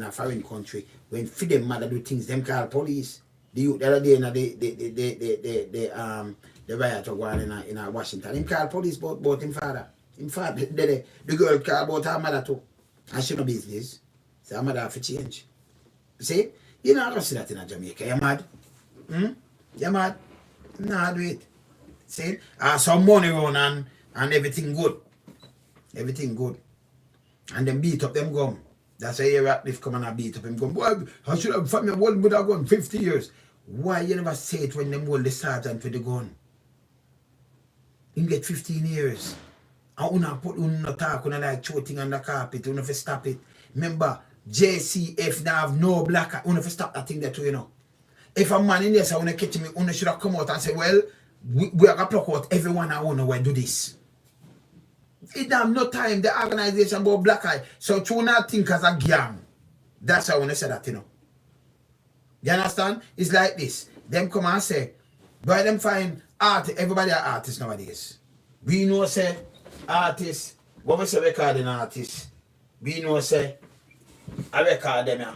a foreign country, when for them mother do things, them call police. The other day the riot going in Washington, him call police about him father. Him father, the girl call about her mother too. And she no business. So her mother have to change. See? You know, I don't see that in Jamaica. You mad? You mad? Nah, do it. See? Some money run and everything good. Everything good. And then beat up them gum. That's why you Ratcliffe come and beat up them gum. Boy, I should have found me one with a gun 50 years. Why you never say it when them hold the sergeant with the gun? You get 15 years. And una talk, una like choking on the carpet, una fi stop it. Remember, JCF now have no black, una fi stop that thing there too, you know. If a man in there say wanna catch me, una should have come out and say, well, we are gonna pluck out everyone I wanna do this. It have no time, the organization about black eye. So you not think as a gang. That's how I wanna say that, you know. You understand? It's like this. Them come and say, boy, them find art, everybody are artists nowadays. We know say artists, what we say recording artists, we know say I record them here.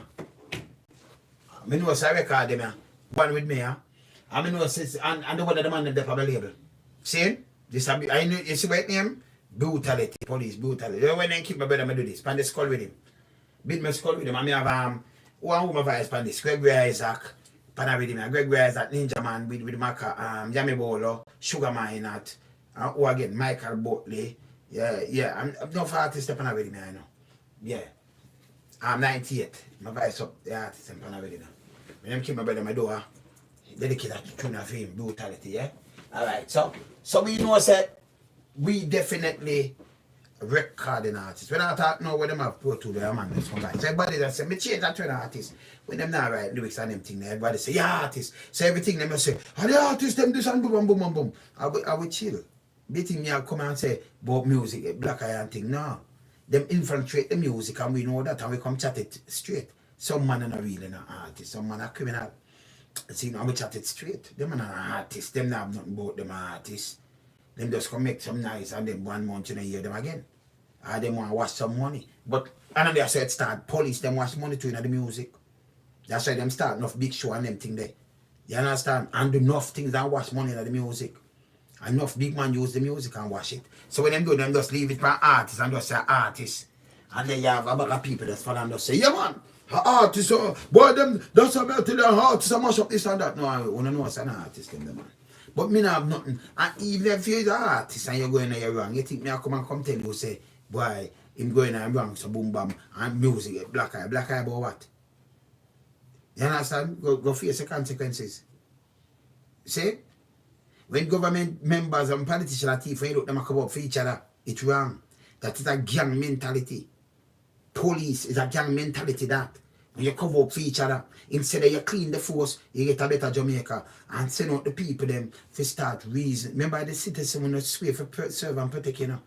I know say I record them here. One with me here. I know say and the one of the man that on the label. See? This I know you see what name? Brutality, police, brutality. When they keep my brother I do this, pan the skull with him. Beat my skull with him. I mean have one woman vice pan this, Gregory Isaac, pan with him, Gregory Isaac, Ninja Man with Maka, Yami Bolo, Sugar Mine at who again, Michael Botley. Yeah, I'm not artist step on with him, I know. Yeah. I'm 98. My vice up the artist and pan with him. When them keep my brother my door, dedicated to tune of him, brutality, yeah? Alright, so we know say we definitely recording artists. When I talk now, when them have Pro Tool, man, that's one guy. So everybody that say, me change that to an artist. When them not write lyrics and them thing, everybody say, yeah, artist. So everything them say, are the artists, them this and boom, boom, boom, boom. I will chill. They think me I come and say, about music, black eye and thing. No. Them infiltrate the music and we know that and we come chat it straight. Some man are not really an artist, some man are criminal. See, now we chat it straight. Them are not artists, them not have nothing about them artists. Them just come make some noise and then 1 month you don't hear them again. Or them want to wash some money. But and they said start police them wash money too in the music. That's why them start enough big show and them thing there. You understand? And do enough things and wash money in the music. Enough big man use the music and wash it. So when them do them just leave it for artists and just say artists. And then you have a bag of people that follow and just say, yeah man, artists, boy them that's about to the artists and mash up this and that. No, I want to know it's an artist them the man. But me not have nothing. And even if you're the artist and you're going there you're wrong, you think me I come tell you say, boy, him going there wrong, so boom bam and music, black eye about what? You understand? Go face the consequences. See? When government members and politicians are thief, when you look them come up for each other, it's wrong. That is a gang mentality. Police is a gang mentality that. When you cover up for each other, instead of you clean the force, you get a better Jamaica and send out the people them to start reason. Remember the citizen when you swear for serve and protect, you know.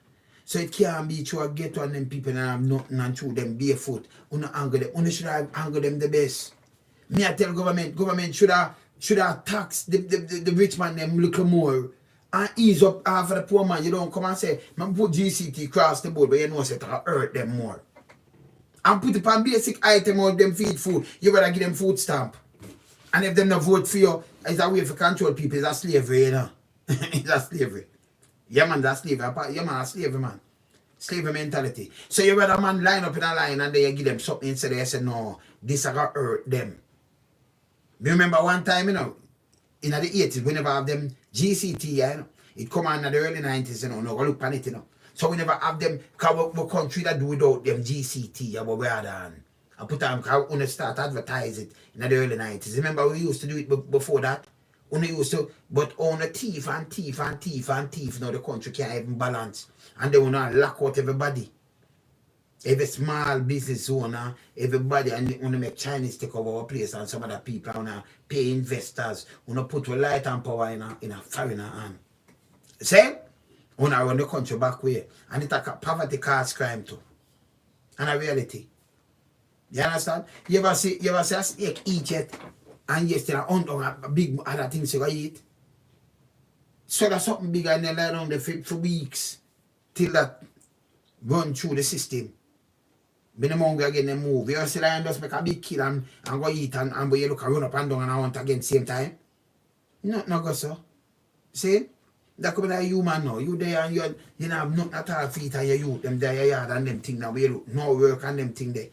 So it can't be true get one them people and have nothing and through them barefoot. You angle them. You should have angle them the best. Me I tell government should have taxed the rich man them little more and ease up half of the poor man. You don't come and say, man put GCT across the board, but you know it will hurt them more. And put it on basic item out them feed food, you better give them food stamp. And if them not vote for you, it's a way for control people, it's a slavery, you know. It's a slavery. Yeah man, that's slavery. Yeah man, that's slavery man. Slavery mentality. So you rather man line up in a line and then you give them something instead of you say, no, this is going to hurt them. Me remember one time, you know, in the 80s, we never have them GCT, you know, it come on in the early 90s, you know, no, go look on it, you know. So we never have them, because we country that do without them GCT, and we had on. I put on, because we start advertise it in the early 90s. Remember, we used to do it before that? We used to, but on a thief, now the country can't even balance. And they will not lock out everybody. Every small business owner, everybody, and when they make Chinese take over our place and some other people want to pay investors, want to put a light and power in a foreigner hand. Same? When I run the country back way. And it's like a poverty cause crime too. And a reality. You understand? You ever see a snake eat it and you still hunt on a big other things you eat? So that's something bigger and they lie down there for weeks till that run through the system. When the mongrel again they move. You see lion just make a big kill and go eat and when you look and run up and down and I want again same time. No go so. See? That could be like human now. You there and you have nothing at all feet and you youth them there your yard and them thing now where you look no work and them thing there.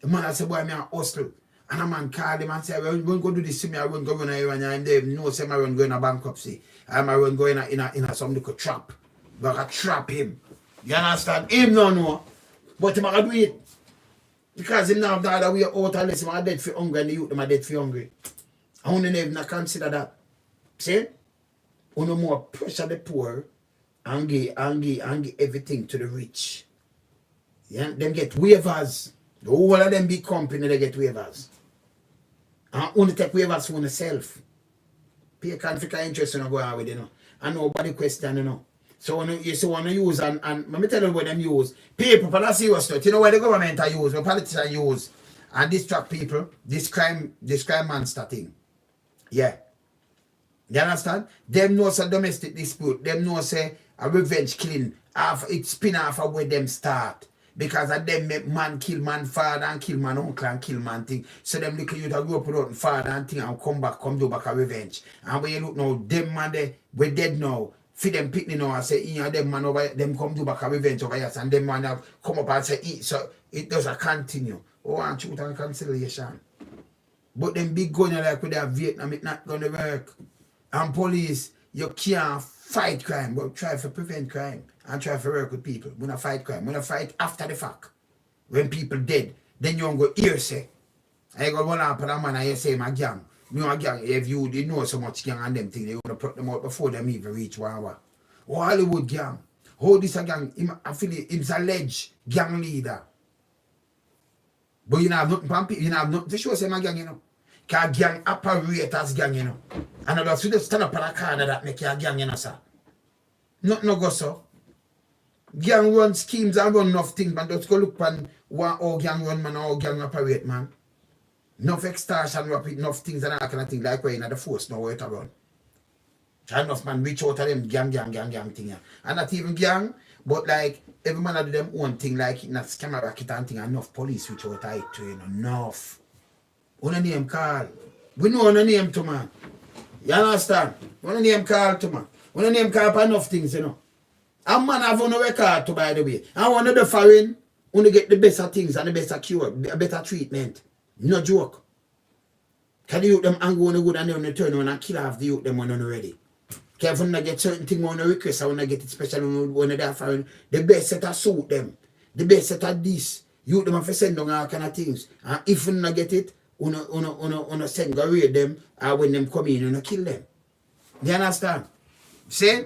The man I say boy me a hustle. And a man call him and say, well, we're going to do this to me, I won't go in here and I'm there. No, say I won't go in a bankruptcy. I'm going to go in a some little trap. We're going to trap him. You understand? Him no. But him going to do it. Because him now have the other way out unless him are dead for hungry and the youth them are dead for hungry. I want to never consider that. See? We no more pressure the poor and give everything to the rich. Yeah? Them get waivers. The whole of them big company they get waivers. And only take waivers for themselves. Pay conflict of interest when you go on with, you know. And nobody question, you know. So when you want to use and let me tell you what them use. People for that serious stuff. You know what the government are use, what politicians use and distract people, this crime monster thing. Yeah. You understand? Them know say domestic dispute, them know say a revenge killing, it spin off of where them start. Because of them make man kill man father and kill man uncle and kill man thing. So them little youth grow up without father and thing and come do back a revenge. And when you look now, them man we dead now. Feed them picnic now and say, them man over them come do back a revenge over here. And them man have come up and say, so it does a continue. Oh, and truth and conciliation. But them big gun like with that Vietnam, it's not gonna work. And police, you can't fight crime, but try to prevent crime. And try to work with people. When I fight crime, when I fight after the fact. When people dead, then you don't go here say. I go one up and a man and you say my gang. Me a gang, if you didn't know so much gang and them things, they want to put them out before them even reach 1 hour. Oh, Hollywood gang. Oh, this a gang, I feel he's alleged gang leader. But you have nothing from people, you have nothing to show say my gang, you know. Because gang operate as gang, you know. And I just stand up on a corner that make you a gang, you know, sir. Nothing no go so. Gang run schemes and run enough things, man. Just go look on how gang run, man, how gang operate, man. Enough extortion, enough things and all kind of things like we're in the force now where it run. Enough man reach out to them gang thing. Yeah. And not even gang, but like every man do them own thing, like not scammer racket and thing. Enough police reach out to it to you know, enough. One name call. We know one name to man. You understand? One name call to man. One name call for enough things, you know. And man have on a record to, by the way. And one of the foreign, only get the better things and the better cure, the better treatment. No joke. Can the youth them and go on the good and then turn on and kill off the youth them when already. Can when I get certain thing on the request, I want to get it special when they're foreign. The best set of suit them. The best set of this. Youth them have to send on all kind of things. And if you not get it, una send go raid them, and when them come in, you kill them. You understand? See?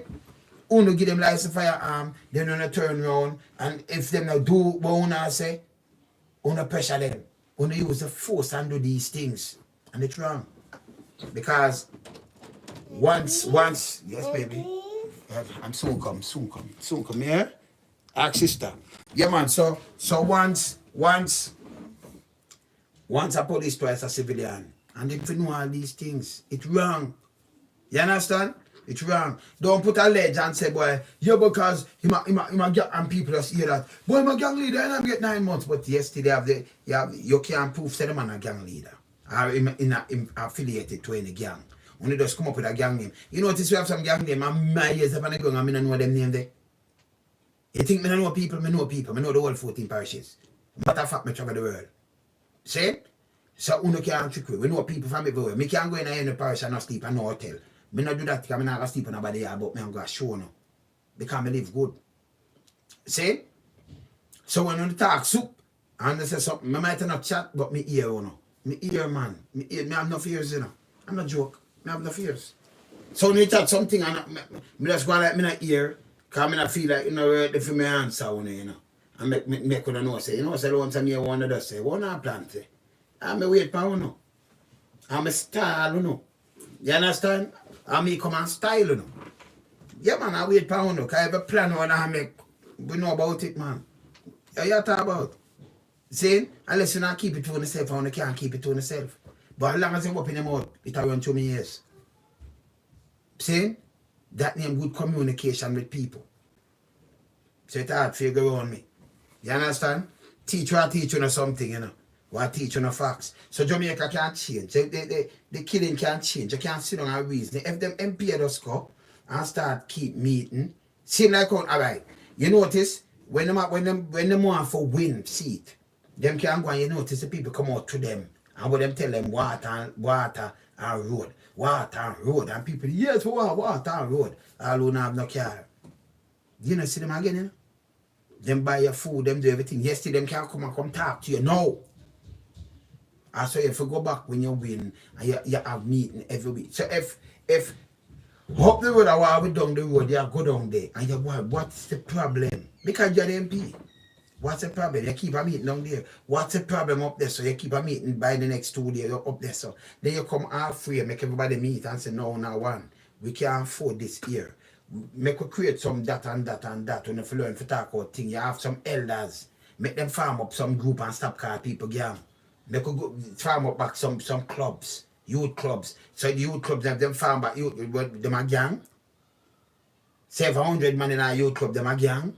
Uno give them license firearm, then una turn around, and if them not do what una say, una pressure them. Una use the force and do these things. And it's wrong. Because once, yes baby. I'm soon come, yeah? Ask sister. Yeah man, so once a police, twice a civilian. And if you know all these things, it's wrong. You understand? It's wrong. Don't put a ledge and say, boy, yeah, because him a gang, and people just hear that. Boy, I'm a gang leader and I get 9 months. But yesterday you can't prove say the man a gang leader. Or him affiliated to any gang. Only just come up with a gang name. You notice we have some gang name, and my years up on the gun, and I don't know them name there. You think I know people? I know people. I know the whole 14 parishes. Matter of fact, I travel the world. See? So uno can't trick we know people from everywhere. Me can't go in any parish and not sleep in no hotel. Me not do that because I not gonna sleep in nobody here, but me I'm gonna show no. Because I live good. See? So when you talk soup and they say something, I might not chat, but me ear you know. Me ear man. Me have no fears, you know. I'm not joke. Me have no fears. So when you chat something and me just go like me not ear, because I not feel like you know if me answer you know. And make you know say, you know, say once I'm here one of us say, what I plan say? I'm a wait for you. I'm a style, you know. You understand? I'm me come and style, you know. Yeah, man, I wait for you. Because I have a plan when I make. We know about it, man. You talk about. See? Unless you not keep it to yourself, and you can't keep it to yourself. But as long as you open your mouth, it will run 2 years. See? That name good communication with people. So it's hard for you to go around me. You understand? Teach you something, you know. What teach you facts. So Jamaica can't change. The killing can't change. You can't sit down and reason. If them MP just go and start keep meeting, seem like alright. You notice when them want for win seat, them can't go and you notice the people come out to them and when them tell them water and road. Water and road. And people, yes, water and road. All who have no car. You know see them again, you know? Them buy your food, them do everything. Yesterday them can't come talk to you. No. And so if you go back when you win and you have meeting every week. So if up the road or we down the road, you go down there and you go, what's the problem? Because you're the MP. What's the problem? You keep a meeting down there. What's the problem up there? So you keep a meeting by the next 2 days up there. So then you come halfway, make everybody meet and say, no, one. We can't afford this here. Make we create some that and that and that. When you learn to talk about things, you have some elders. Make them farm up some group and stop calling people gang. They could go farm up back some clubs, youth clubs. So the youth clubs have them farm back youth, them a gang. 700 man in a youth club, them a gang.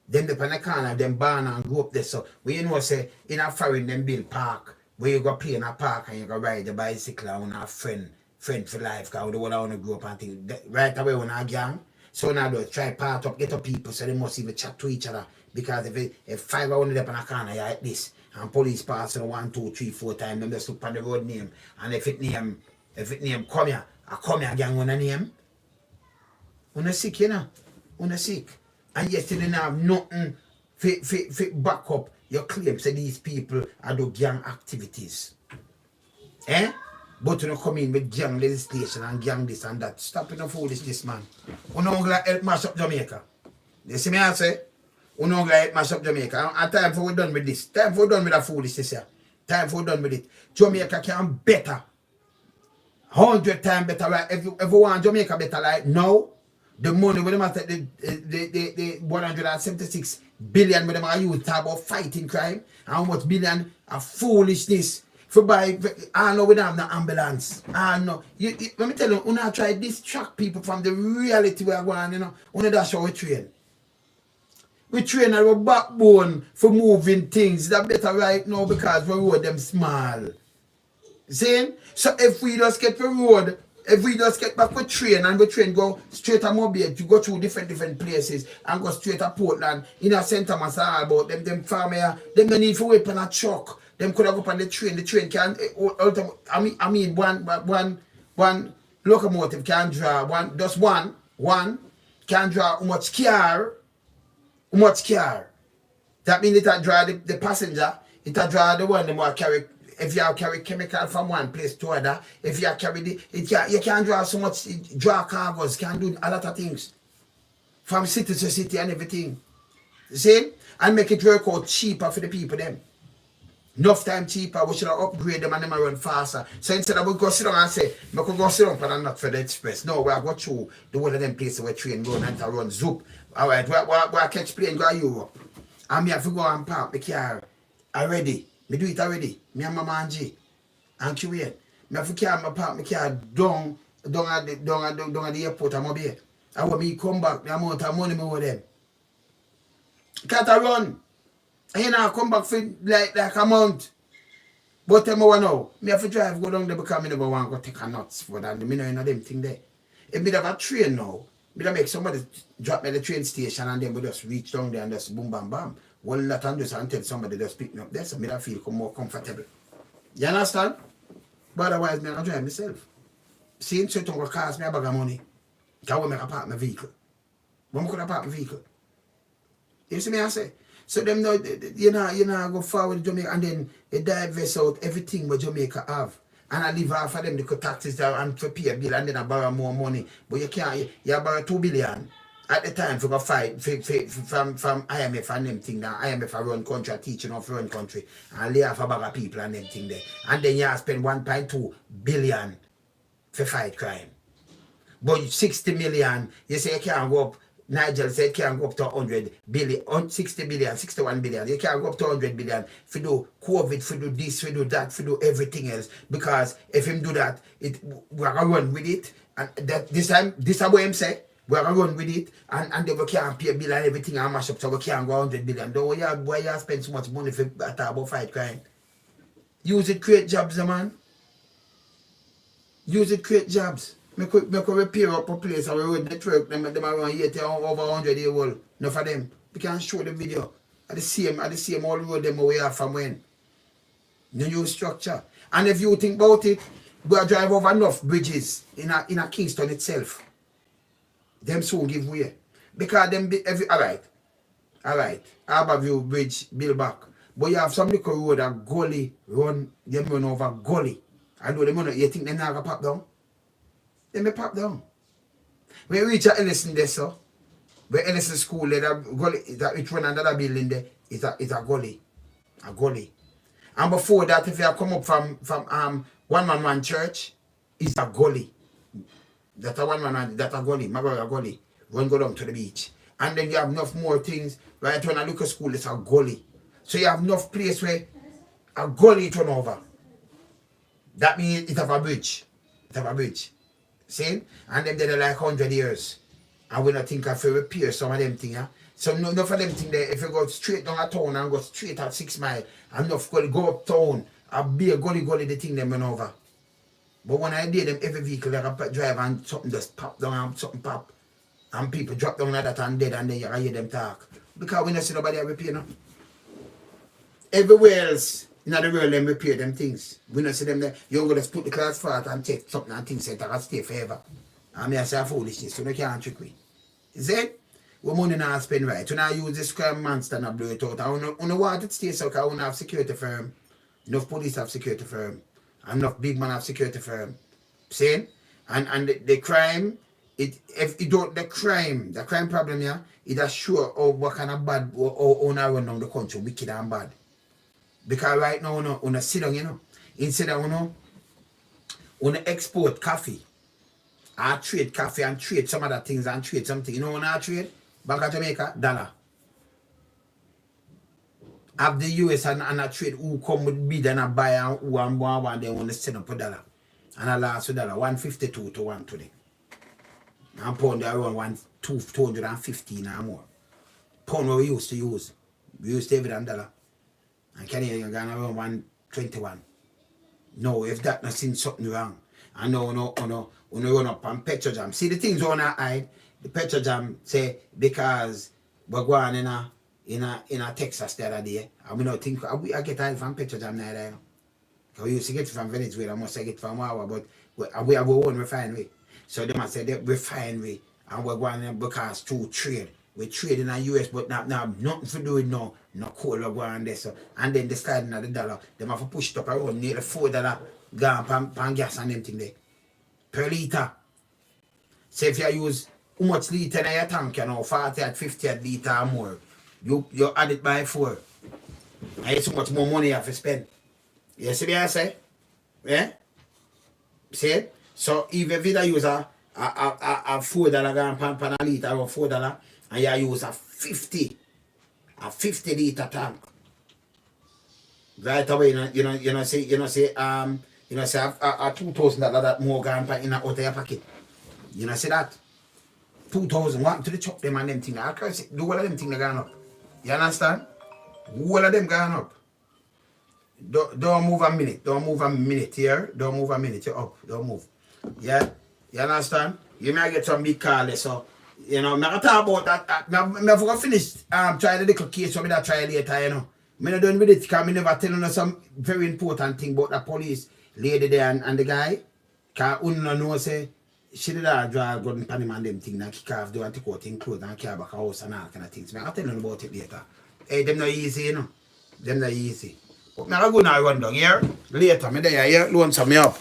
Then the pan the corner, them barn and go up there. So when you know say in a foreign them build park, where you go play in a park and you go ride the bicycle and a friend for life, because the one I want to grow up and think right away when a gang. So now they try part up, get up people so they must even chat to each other. Because if 500 up in a corner, you like this. And police pass 1, 2, 3, 4 times, them just look on the road name. And if it name come here, I come here gang on a name. Una sick, you know. Una sick. And yesterday they have nothing fit back up your claims that these people are do gang activities. Eh? But you don't come in with gang legislation and gang this and that. Stop it, foolishness, man. You don't gonna help mash up Jamaica. You see me I say? You know like mash up Jamaica. And time for we done with this. Time for we done with that foolishness here. Time for we done with it. Jamaica can better. 100 times better. Right? If you want Jamaica better like now, the money with them at the 176 billion with them are used to talk about fighting crime. And how much billion of foolishness. For buy, I know we don't have no ambulance. I know. Let me tell you, we not try to distract people from the reality we are going, you know. That's how we train. We train our backbone for moving things. That better right now because we road them small. See? So if we just get the road, if we just get back with train and we train go straight to Mobile to go through different places and go straight to Portland, in a center mass all about them farm here, them don't need to wait on a truck. Them could have go on the train can I mean one locomotive can draw one can draw how much car. That means it will draw the passenger, it will draw the one that will carry. If you carry chemical from one place to other, if you carry you can draw so much, draw cargoes, can do a lot of things. From city to city and everything. See? And make it work out cheaper for the people them. Enough time cheaper, we should upgrade them and them run faster. So instead of we go sit down and say, we could go sit down but I'm not for the express. No, we are go through the one of them places where train go and run zoop. Alright, we catch plane go to Europe. And me have to go and park the car already. Me do it already. Me and Mama and G. And Kuwait. Me have to park my car down at the airport and Mobile. And when me come back, the amount of money me owe them. Can't run. And you know, come back for like a month. But tell me what now. Me have to drive go down there because I never want to go take a nuts for that. Me know them thing there. If me have a train now, me make somebody drop me at the train station and then we just reach down there and just boom bam bam. One lot and just until somebody just pick me up there so me feel more comfortable. You understand? But otherwise me I drive myself. Seeing certain will cost me a bag of money. Because I make a park my vehicle. When I could park my vehicle. You see me I say? So them know you know go forward to Jamaica and then they divest out everything what Jamaica have. And I leave half of them the taxes there and for pay a bill and then I borrow more money. But you can't you borrow 2 billion at the time for go fight from IMF and them thing now. IMF a run country, teaching of run country. And lay off a bag of people and them thing there. And then you spend 1.2 billion for fight crime. But 60 million, you say you can't go up. Nigel said can't go up to 100 billion, 60 billion, 61 billion. You can't go up to 100 billion if you do COVID, if you do this, if you do that, if you do everything else. Because if him do that, we're going to run with it. And that this time, this is what him say. We're going to run with it. And then we can't pay a bill and everything and mash up so we can't go 100 billion. Don't why you spend so much money for about fight crime? Use it, create jobs, man. Use it, create jobs. I could repair up a place and road network, them around here over 100 years old. Enough of them. We can show the video. At the same all road them away from when. The new structure. And if you think about it, we are drive over enough bridges in a Kingston itself. Them soon give way. Because them alright. Harbourview Bridge build back. But you have some little road a gully run over gully. I know them you think they're not gonna pop down? Then me pop down. When we reach at Ellison there, so where Ellison school there, that gully that which one another building there is a gully. A gully. And before that, if you come up from one man church, it's a gully. That a one man that a gully, my brother a gully. Run go down to the beach. And then you have enough more things. Right when I look at school, it's a gully. So you have enough place where a gully turn over. That means it have a bridge. It have a bridge. See? And them they're like 100 years. And we don't think of repair some of them things. Huh? So enough of them things there, if you go straight down a town and go straight at 6 miles, enough go up town, a big gully the thing them run over. But when I did them, every vehicle like a drive and something just pop down and something pop. And people drop down like that and dead and then you can hear them talk. Because we don't see nobody repair no. Everywhere else in the world them repair them things. We don't see them there. You're going to put the class fat and take something and things that can stay forever. And I say foolishness, so they can't trick me. Is it? We money not spend right. When I use this crime monster and blow it out. I don't want it to stay so because I don't have security firm. Enough police have security firm. Enough big man have security firm. See? And the crime, the crime problem here, it has sure what kind of bad or run down the country, wicked and bad. Because right now, on sit down, you know, instead of, on export coffee, I trade coffee and trade some other things and trade something. You know when I trade? Bank of Jamaica, dollar. have the US and a trade who come with bid and a buy and who and one they want to send up $1. And a last $1, 152 to 120. And pound they around 215 or more. Pound what we used to use. We used to every $1. And Canadian gone around 121. No, if that not seen something wrong. And no, run up on petrol jam. See the things on our eye, the petrol jam say because we're going in a Texas the other day. And we don't think I get oil from petrol jam now there. We used to get it from Venezuela, I must say get from Wawa, but we have our own refinery. So they must say the refinery and we're going in because through trade. We trade in the US, but now nothing to do with no coal or going there. So and then they sliding at the dollar. They have to push it up around near the $4 gone pan gas and them thing there. Per litre. So if you use how much litre in your tank, 40 at 50 at litre or more, you add it by 4. And it's so much more money you have to spend. You see what I say? Yeah? See? So even if you use a $4 gone pan a litre or $4, and you use a 50 litre tank. Right away, say a $2,000 that more gone in out of your pocket. You know see that? 2,000 want to the chop them and them things. I can see do all of them things gone up. You understand? All of them gone up. Don't move a minute. Don't move a minute here. Don't move a minute. You're up. Don't move. Yeah? You understand? You may get some big call so I'm not talking about that. I'm going to finish try the little case so I try later, I'm not done with it because I never tell you some very important thing about the police lady there and the guy. Because you know say she did a draw a gun pan him and them thing and kick off do and take out him clothes and carry back a house and all kind of things. I'll tell you about it later. Hey, them not easy, Them not easy. But I'm going to run down here later. I'm there, loan some me up.